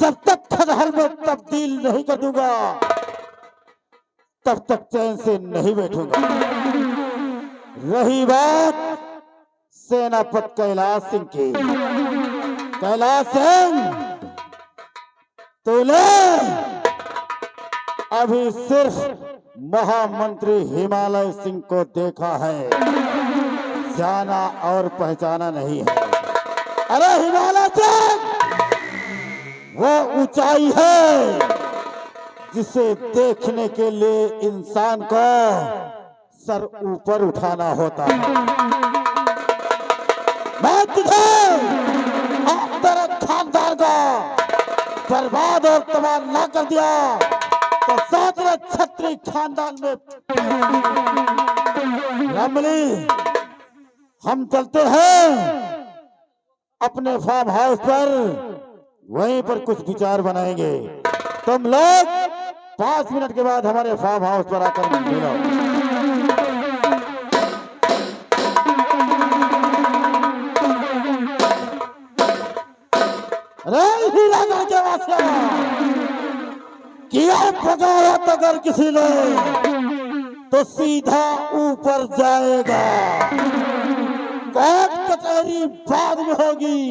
जब तक खदहल में तब्दील नहीं कर दूंगा तब तक चैन से नहीं बैठूंगा। रही बात सेनापति कैलाश सिंह की, कैलाश सिंह तूने अभी सिर्फ महामंत्री हिमालय सिंह को देखा है, जाना और पहचाना नहीं है। अरे हिमालय सिंह वो ऊंचाई है जिसे देखने के लिए इंसान को सर ऊपर उठाना होता है। मैं तुझे और तेरे खानदान को बर्बाद और तबाह ना कर दिया तो सोच ले छत्री खानदान में। रमली, हम चलते हैं अपने फार्म हाउस पर, वहीं पर कुछ विचार बनाएंगे। तुम लोग 5 मिनट के बाद हमारे फार्म हाउस पर आकर मिलो। हीरागढ़ के वासियों, किया बगावत अगर किसी ने तो सीधा ऊपर जाएगा। कोर्ट कचहरी बाद में होगी,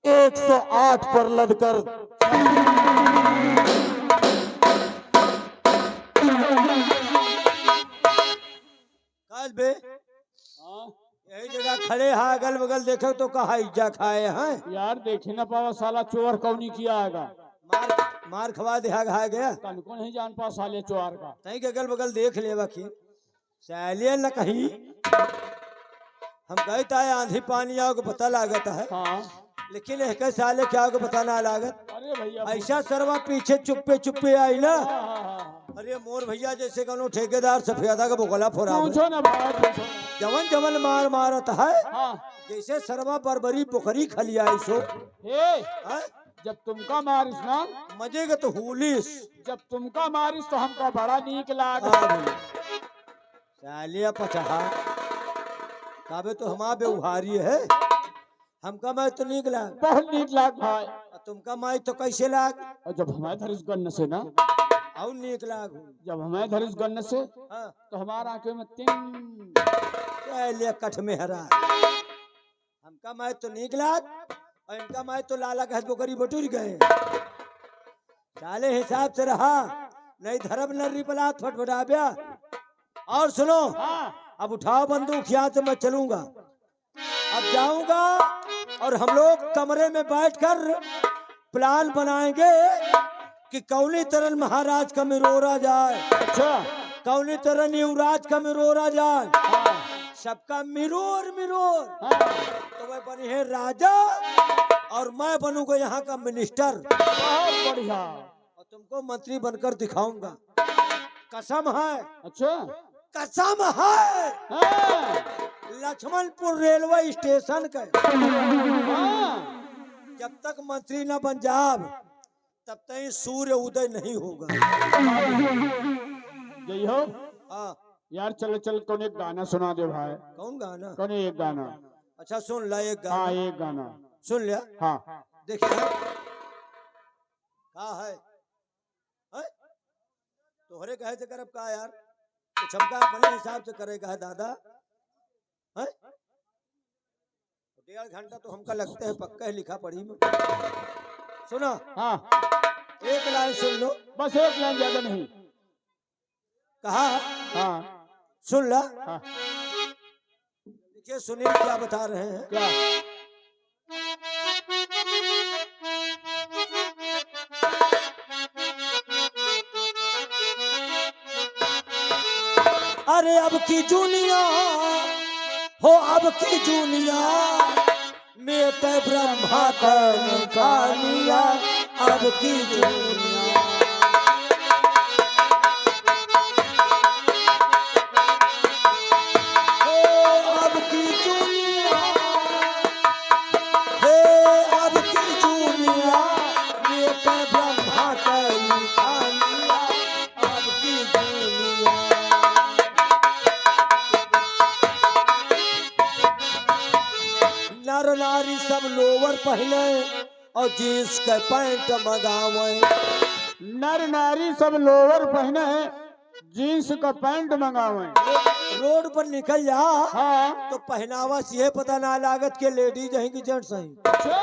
108 पर लदकर। काल बे यही जगह खड़े हैं, अगल बगल देखो तो कहा इज्जा खाए हैं। यार देखे ना पावा साला चोर कौनी किया आएगा। मार खवा दे खा गया। तनको नहीं जान पा साले चोर का। तई के अगल बगल देख ले बाकी साले न कहीं हम गए ताए आंधी पानी आओ को पता लागत है, हाँ लेकिन एक साले क्या को पता ना लागत। अरे भैया ऐसा सरवा पीछे चुप्पे चुप्पे आई ना। हाँ। अरे मोर भैया जैसे कौनो ठेकेदार सफेदा का बोकला फोरा पूछो ना भाई पूछो। जवन जवन मार मारत है, हाँ जैसे सरवा बरबरी पोखरी खलियाई सो। हे हाँ? जब तुमका मारिस ना, मजे का तो हुलिस। जब तुमका मारिस तो हमका बड़ा नीक लाग। सालिया पचहा काबे तो हमारा व्यवहारी है। हमका मैं तो नीक लाग, बहुत नीक लाग भाई। और तुमका मैं तो कैसे लाग? और जब हमारे धरिस गन्न से ना, और नीक लाग हूँ। जब हमारे धरिस गन्न से हाँ, तो हमारा आंखें में तिन। सालिया कठ में हरा। हमका मैं तो नीक लाग, और इनका मैं तो लाला कह बोकरी बटुर गए। साले हिसाब से रहा, नहीं धर्म नर्री पलात फटफटा गया। और सुनो, अब उठाओ बंदूक, यहाँ से मैं चलूंगा। अब जाऊंगा और हम लोग कमरे में बैठकर प्लान बनाएंगे कि कौनी तरह महाराज का मिरोरा जाए, अच्छा कौनी तरह युवराज का मिरोरा जाए, सबका मिरोर मिरोर। तो मैं बनी है राजा और मैं बनूंगा यहाँ का मिनिस्टर, बहुत बढ़िया। और तुमको मंत्री बनकर दिखाऊंगा। कसम है, अच्छा कसम है, हाँ, लक्ष्मणपुर रेलवे स्टेशन का हाँ। जब तक मंत्री न बन जाब तब तक सूर्य उदय नहीं होगा। यही हो हाँ, यार, चलो चल कौन एक गाना सुना दे भाई। कौन गाना? कौन एक गाना? अच्छा सुन ला एक हाँ गाना। एक गाना। सुन लिया? हाँ देखिए का है, तोहरे कहे से करब का यार, कुछ हमका अपने हिसाब से करेगा है दादा। है 1.5 घंटा तो हमका लगता है पक्का है लिखा पढ़ी में। सुना, हाँ, एक लाइन सुन लो। बस एक लाइन, ज्यादा नहीं। कहा हाँ सुन ला। हाँ। देखिए सुनील क्या बता रहे हैं। क्या? अरे अब की दुनिया हो, अब की दुनिया में तो ब्रह्मा का निकालिया। अब की दुनिया, अब की दुनिया, अब की दुनिया में तो ब्रह्मा का निकालिया। अब की दुनिया, नर नारी सब लोवर पहने और जींस के पैंट मंगावे। नर नारी सब लोअर पहने जीन्स का पैंट मंगावे। रोड पर निकल जा हाँ। तो पहनावा से पता ना लागत के लेडीज है कि जेंट्स है। अच्छा,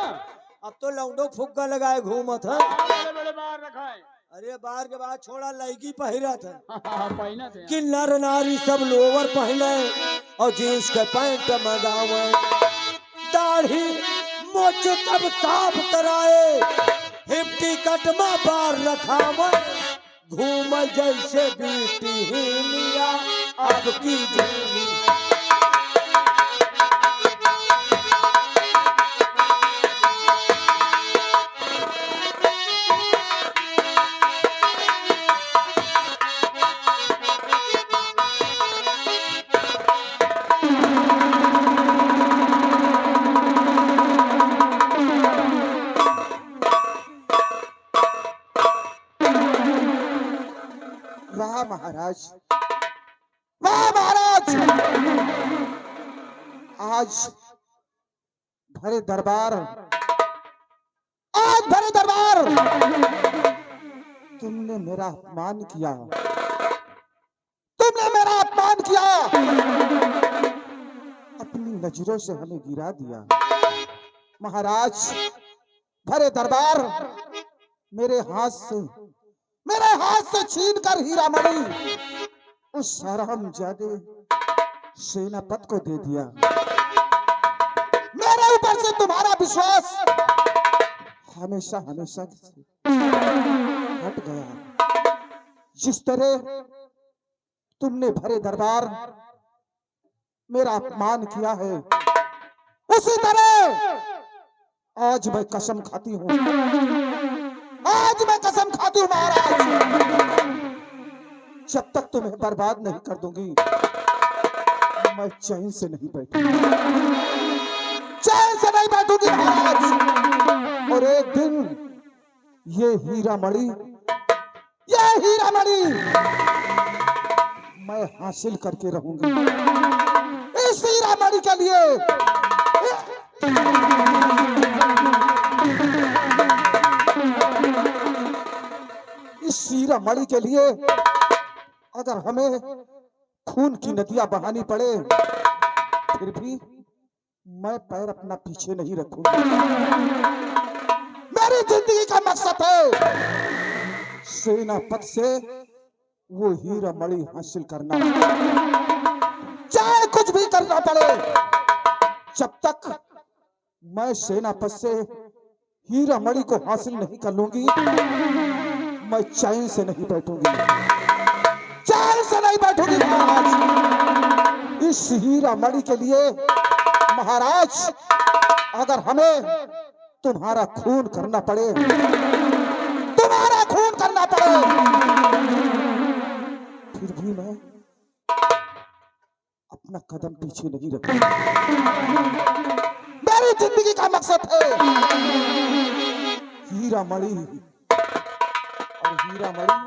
अब तो लौंडो फुग्गा लगाए घूमत है। बड़े बड़े बाहर रखा है। अरे बाहर के बाद छोड़ा लड़की पहिरत है पहना थे। कि नर नारी सब लोवर पहने और जींस के पैंट मंगावे। दाढ़ी मोच सब साफ कराए, हिप्टी कटमा बार रखावे। घूम जैसे बीटी हिलिया। अब की दुनिया, वाह महाराज, वाह महाराज। आज भरे दरबार, आज भरे दरबार तुमने मेरा अपमान किया, तुमने मेरा अपमान किया, अपनी नजरों से हमें गिरा दिया। महाराज भरे दरबार मेरे हाथ से छीन कर हीरा मणि उस हरामजादे सेनापति को दे दिया। मेरे ऊपर से तुम्हारा विश्वास हमेशा हमेशा हट गया। जिस तरह तुमने भरे दरबार मेरा अपमान किया है, उसी तरह आज मैं कसम खाती हूँ, आज मैं कसम खाती हूँ महाराज, जब तक तुम्हें बर्बाद नहीं कर दूंगी मैं चैन से नहीं बैठूंगी, चैन से नहीं बैठूंगी महाराज। और एक दिन ये हीरा मणि, ये हीरा मणि मैं हासिल करके रहूंगी। इस हीरा मणि के लिए इस हीरा मणि के लिए अगर हमें खून की नदियां बहानी पड़े, फिर भी मैं पैर अपना पीछे नहीं रखूंगा। मेरी जिंदगी का मकसद है सेनापति से वो हीरा मणि हासिल करना, चाहे कुछ भी करना पड़े। जब तक मैं सेनापति से हीरा मणि को हासिल नहीं कर लूंगी, मैं चैन से नहीं बैठूंगी, चैन से नहीं बैठूंगी। महाराज, इस हीरा मणि के लिए महाराज अगर हमें तुम्हारा खून करना पड़े, तुम्हारा खून करना पड़े, फिर भी मैं अपना कदम पीछे नहीं रखूंगा। मेरी जिंदगी का मकसद है हीरा मणि, और हीरा मणि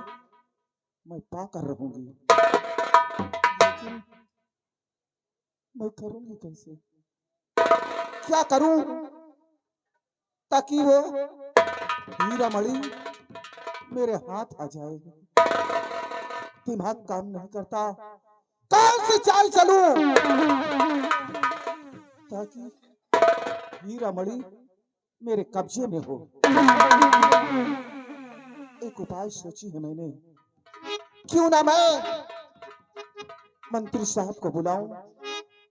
मैं पाकर रहूंगी। लेकिन मैं करूंगी कैसे, क्या करूं ताकि वो हीरा मणि मेरे हाथ आ जाए? दिमाग काम नहीं करता, कौन सी चाल चलूं ताकि हीरा मणि मेरे कब्जे में हो? एक उपाय सोची है मैंने, क्यों ना मैं मंत्री साहब को बुलाऊं,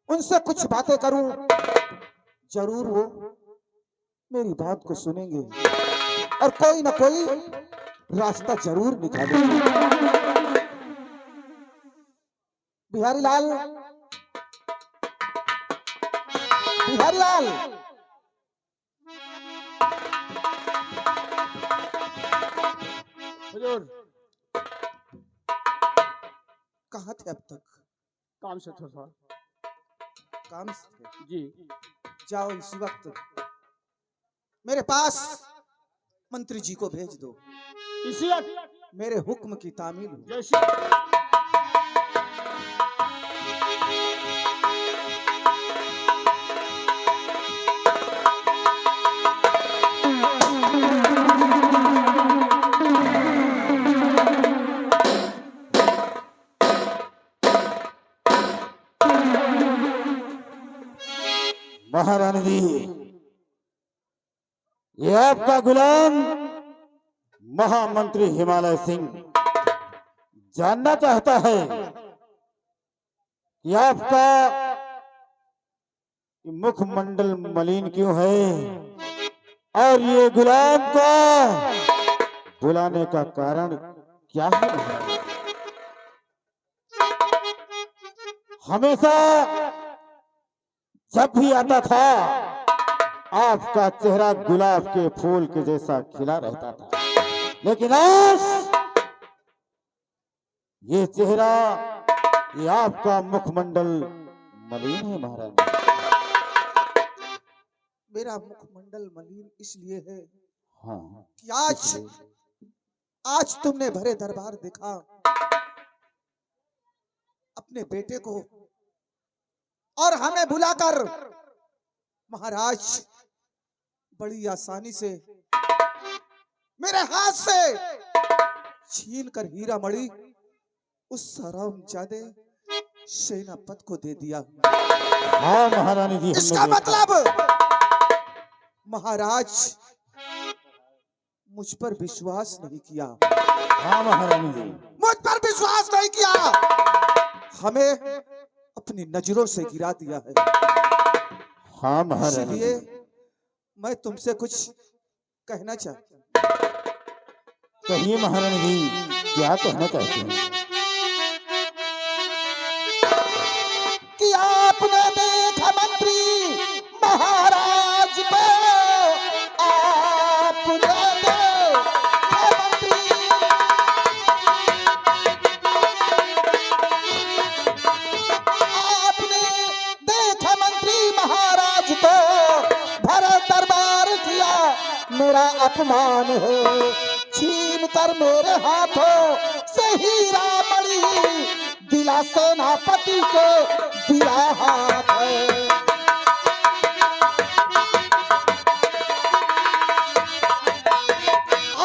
उनसे कुछ बातें करूं, जरूर वो मेरी बात को सुनेंगे और कोई ना कोई रास्ता जरूर निकालेंगे। बिहारी लाल, बिहारी लाल, हुजूर कहाँ थे अब तक? काम से था साहब। काम से थे? जी जाओ इसी वक्त मेरे पास मंत्री जी को भेज दो, इसी मेरे हुक्म की तामील हो। जैसे महारानी जी, ये आपका गुलाम महामंत्री हिमालय सिंह जानना चाहता है कि आपका मुखमंडल मलिन क्यों है और ये गुलाम का बुलाने का कारण क्या है? हमेशा जब भी आता था आपका चेहरा गुलाब के फूल के जैसा खिला रहता था, लेकिन आज ये चेहरा, ये आपका मुखमंडल मलिन है महाराज। मेरा मुखमंडल मलिन इसलिए है हाँ, कि आज तुमने भरे दरबार देखा, अपने बेटे को और हमें बुलाकर महाराज बड़ी आसानी से मेरे हाथ से छीन कर हीरा मणि उस हरामजादे सेनापति को दे दिया। हाँ महारानी जी, इसका मतलब महाराज मुझ पर विश्वास नहीं किया। हाँ महारानी जी, मुझ पर विश्वास नहीं किया, हमें अपनी नजरों से गिरा दिया है। हाँ महारानी इसलिए जी, मैं तुमसे कुछ कहना चाहता हूँ। कहिए महारानी जी, क्या कहना चाहते हैं? कि आपने देखा मंत्री महाराज को, आपने देखा मंत्री, आपने देखा मंत्री महाराज को भरा दरबार किया, मेरा अपमान है। छीन कर मेरे हाथों से हीरा मणि दिला सेनापति के दिया हाथ है।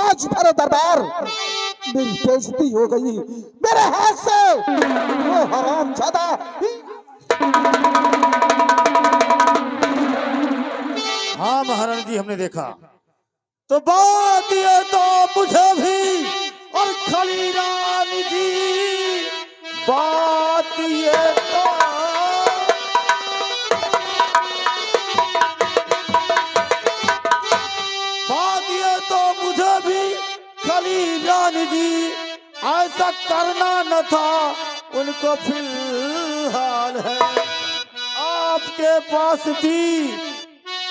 आज मेरे दरबार मेरी बेइज्जती हो गई मेरे हाथ से। वो हरामजादा हाँ महारानी जी, हमने देखा तो बात ये तो मुझे भी और खली रानी जी, बात ये तो मुझे भी खली रानी जी, ऐसा करना न था उनको फिलहाल है। आपके पास थी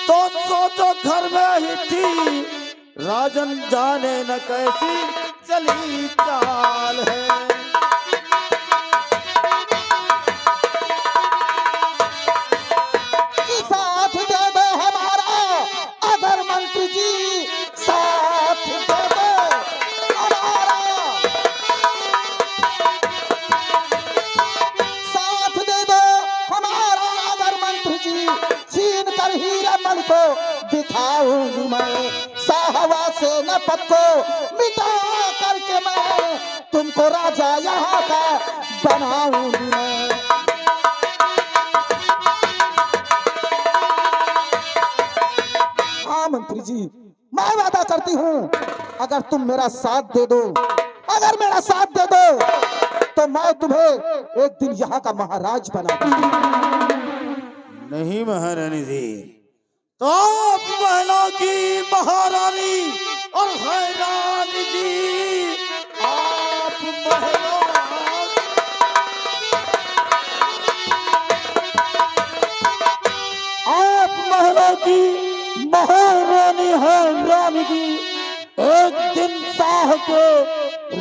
तो सोचो घर में ही थी, राजन जाने न कैसी चली चाल है। साथ दे दो हमारा अगर मंत्री जी, साथ दे दो हमारा, साथ दे दो हमारा अगर मंत्री जी। छीन कर हीरा मन को दिखाऊंगी मैं, साहवा से नपत को मिटा करके मैं तुमको राजा यहाँ का बनाऊंगी मैं। हाँ मंत्री जी, मैं वादा करती हूँ अगर तुम मेरा साथ दे दो, अगर मेरा साथ दे दो तो मैं तुम्हें एक दिन यहाँ का महाराज बना दूंगी। नहीं महारानी जी, तो आप महलों की महारानी और हैरानी जी, आप महलों की महारानी है रानी जी, एक दिन शाह के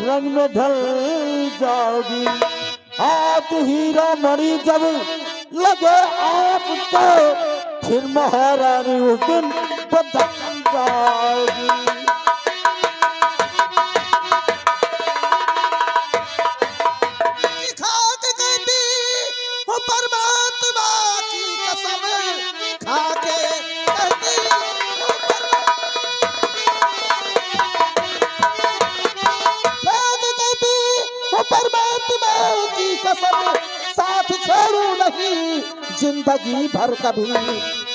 रंग में ढल जाओगी। हाथ हीरा मणि जब लगे आपको, फिर महारानी उस दिन बदल जाओगी। खाक कहती हो परमात्मा की कसम, खाके कहती हो परमात्मा की कसम, साथ छोड़ू नहीं जिंदगी भर कभी।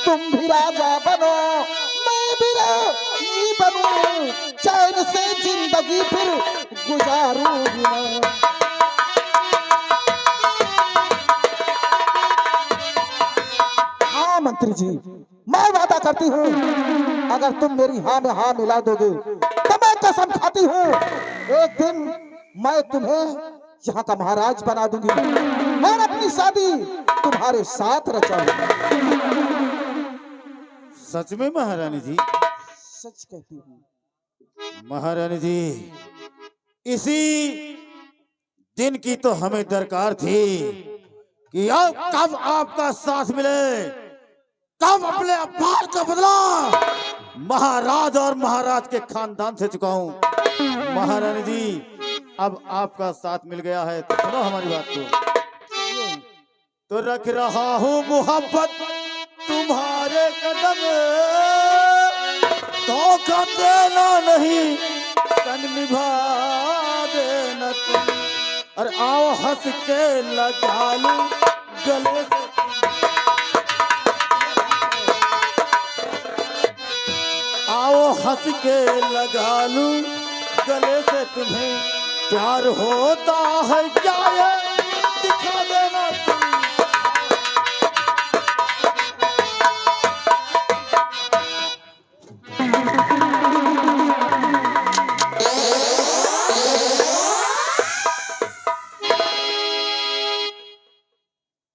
तुम भी राजा बनो मैं भी रानी बनूं, चैन से जिंदगी फिर गुजारूंगी मैं। हाँ मंत्री जी, मैं वादा करती हूँ अगर तुम मेरी हाँ में हाँ मिला दोगे तो मैं कसम खाती हूँ एक दिन मैं तुम्हें यहाँ का महाराज बना दूंगी और अपनी शादी तुम्हारे साथ रचाऊंगी। सच में महारानी जी? सच कहती हूँ महारानी जी, इसी दिन की तो हमें दरकार थी कि अब कब आपका साथ मिले, कब अपने अपमान का बदला महाराज और महाराज के खानदान से चुकाऊं। महारानी जी, अब आपका साथ मिल गया है तो सुनो हमारी बात तो रख रहा हूं मोहब्बत तुम्हारे कदम, धोखा देना नहीं संग निभा देना तुम। और आओ हंस के लगा लूं गले से, आओ हंस के लगा लूं गले से तुम्हें। प्यार होता है क्या ये दिखा देना तुम।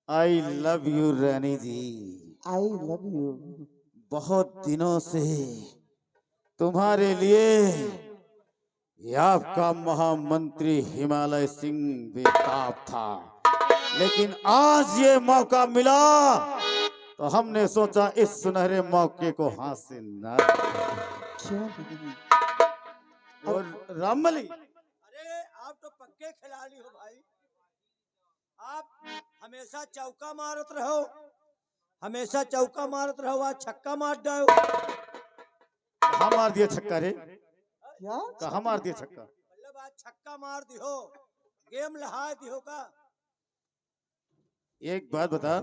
I love you Rani ji. I love you. बहुत दिनों से तुम्हारे लिए ये आपका महामंत्री हिमालय सिंह बेताब था, लेकिन आज ये मौका मिला तो हमने सोचा इस सुनहरे मौके को हाथ से न क्यों नहीं? और रामबली अरे आप तो पक्के खिलाड़ी हो भाई। आप हमेशा चौका मारत रहो, हमेशा चौका मारत रहो, आज छक्का मार दो। कहाँ मार दिया छक्का रे? क्या कहाँ मार दिया छक्का? मतलब आज छक्का मार दियो, गेम लहा दियो का। एक बात बता,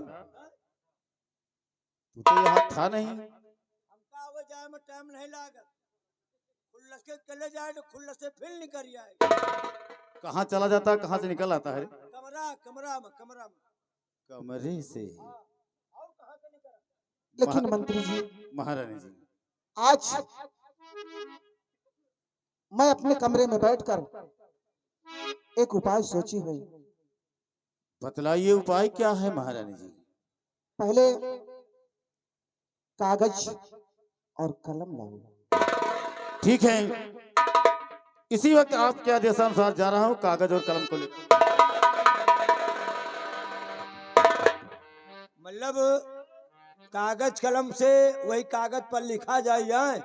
तू तो यहाँ था नहीं। हमका आवे जाए में टाइम नहीं लागत। खुल्लस के चले जाए तो खुल्लस से फिर निकल जाए। कहाँ चला जाता, कहाँ से निकल आता है? कमरा में कमरे से। और कहाँ से निकल? लेकिन मंत्री जी, महारानी जी, आज मैं अपने कमरे में बैठकर एक उपाय सोची हुई। बतलाइए उपाय क्या है महारानी जी? पहले कागज और कलम लाओ। ठीक है, इसी वक्त आपके आदेशानुसार जा रहा हूँ कागज और कलम को लेकर। मतलब कागज कलम से वही कागज पर लिखा जाए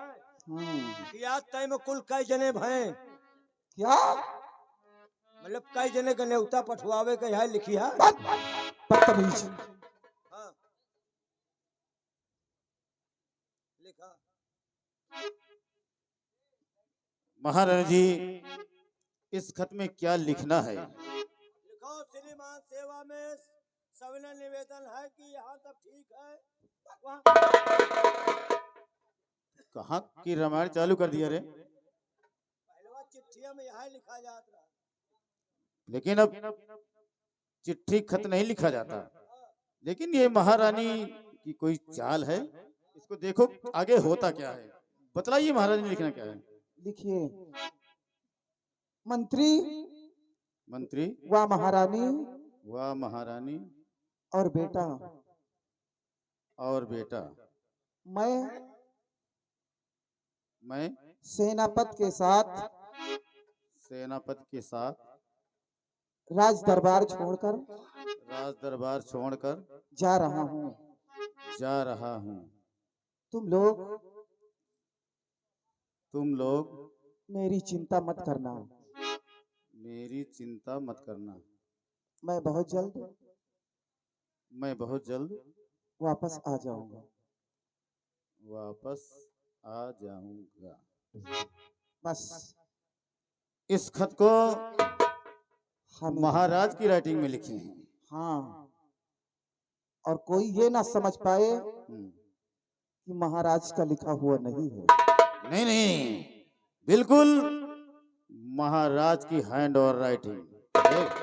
कि आज तय में कुल कई जने भय, क्या मतलब कई जने का न्योता पठवावे के यहाँ लिखी है। बदतमीज। हाँ। लिखा महारानी जी, इस खत में क्या लिखना है? लिखो, श्रीमान सेवा में सविनय निवेदन है कि यहाँ तक ठीक है। कहाँ की रामायण चालू कर दिया रे? पहलवा चिट्ठिया में यहाँ लिखा जाता है। लेकिन अब चिट्ठी खत नहीं लिखा जाता। लेकिन ये महारानी की कोई चाल है, इसको देखो आगे होता क्या है। बतलाइए महारानी लिखना क्या है? लिखिए, मंत्री मंत्री व महारानी व महारानी और बेटा, और बेटा, मैं सेनापति के साथ सेनापति के साथ राज दरबार छोड़कर राज दरबार छोड़कर जा रहा हूँ। तुम लोग मेरी चिंता मत करना। मैं बहुत जल्द वापस आ जाऊंगा। बस इस खत को हम महाराज की राइटिंग में लिखे हैं। हाँ, और कोई ये ना समझ पाए कि महाराज का लिखा हुआ नहीं है। नहीं नहीं, बिल्कुल महाराज की हैंड और राइटिंग।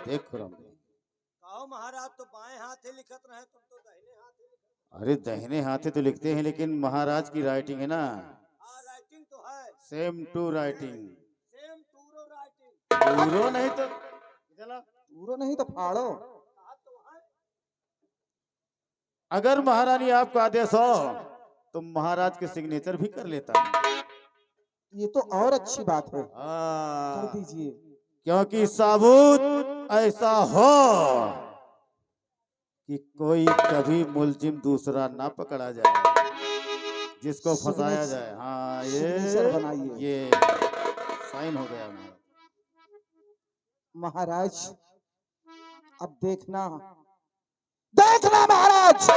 देख खुरम, कहो महाराज तो बाएं हाथे लिखत रहे, तुम तो दाहिने हाथे लिखत। अरे दाहिने हाथे तो लिखते हैं, लेकिन महाराज की राइटिंग है ना। हाँ, राइटिंग तो है। Same to writing. सेम टूरो राइटिंग। पूरो नहीं तो पूरा नहीं तो फाड़ो। कहा तो है। अगर महारानी आपका आदेश हो तो महाराज के सिग्नेचर भी कर लेता हूं। ये तो और अच्छी बात है, कर हाँ, दीजिए। क्योंकि साबुत ऐसा हो कि कोई कभी मुलजिम दूसरा ना पकड़ा जाए, जिसको फंसाया जाए। हाँ, सिग्नेचर बनाइए। ये साइन हो गया महाराज, अब देखना महाराज,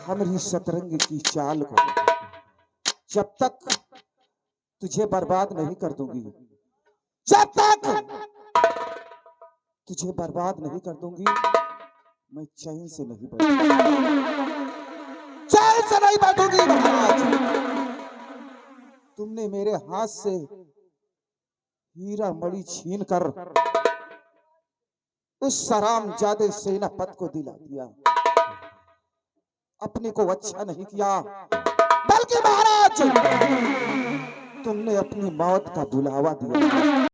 हमारी शतरंग की चाल को जब तक तुझे बर्बाद नहीं कर दूंगी, मैं चैन से नहीं बैठूंगी। महाराज, तुमने मेरे हाथ से हीरा मणि छीन कर उस सरामजादे सेनापति को दिला दिया। अपने को अच्छा नहीं किया, बल्कि महाराज तुमने अपनी मौत का बुलावा दिया।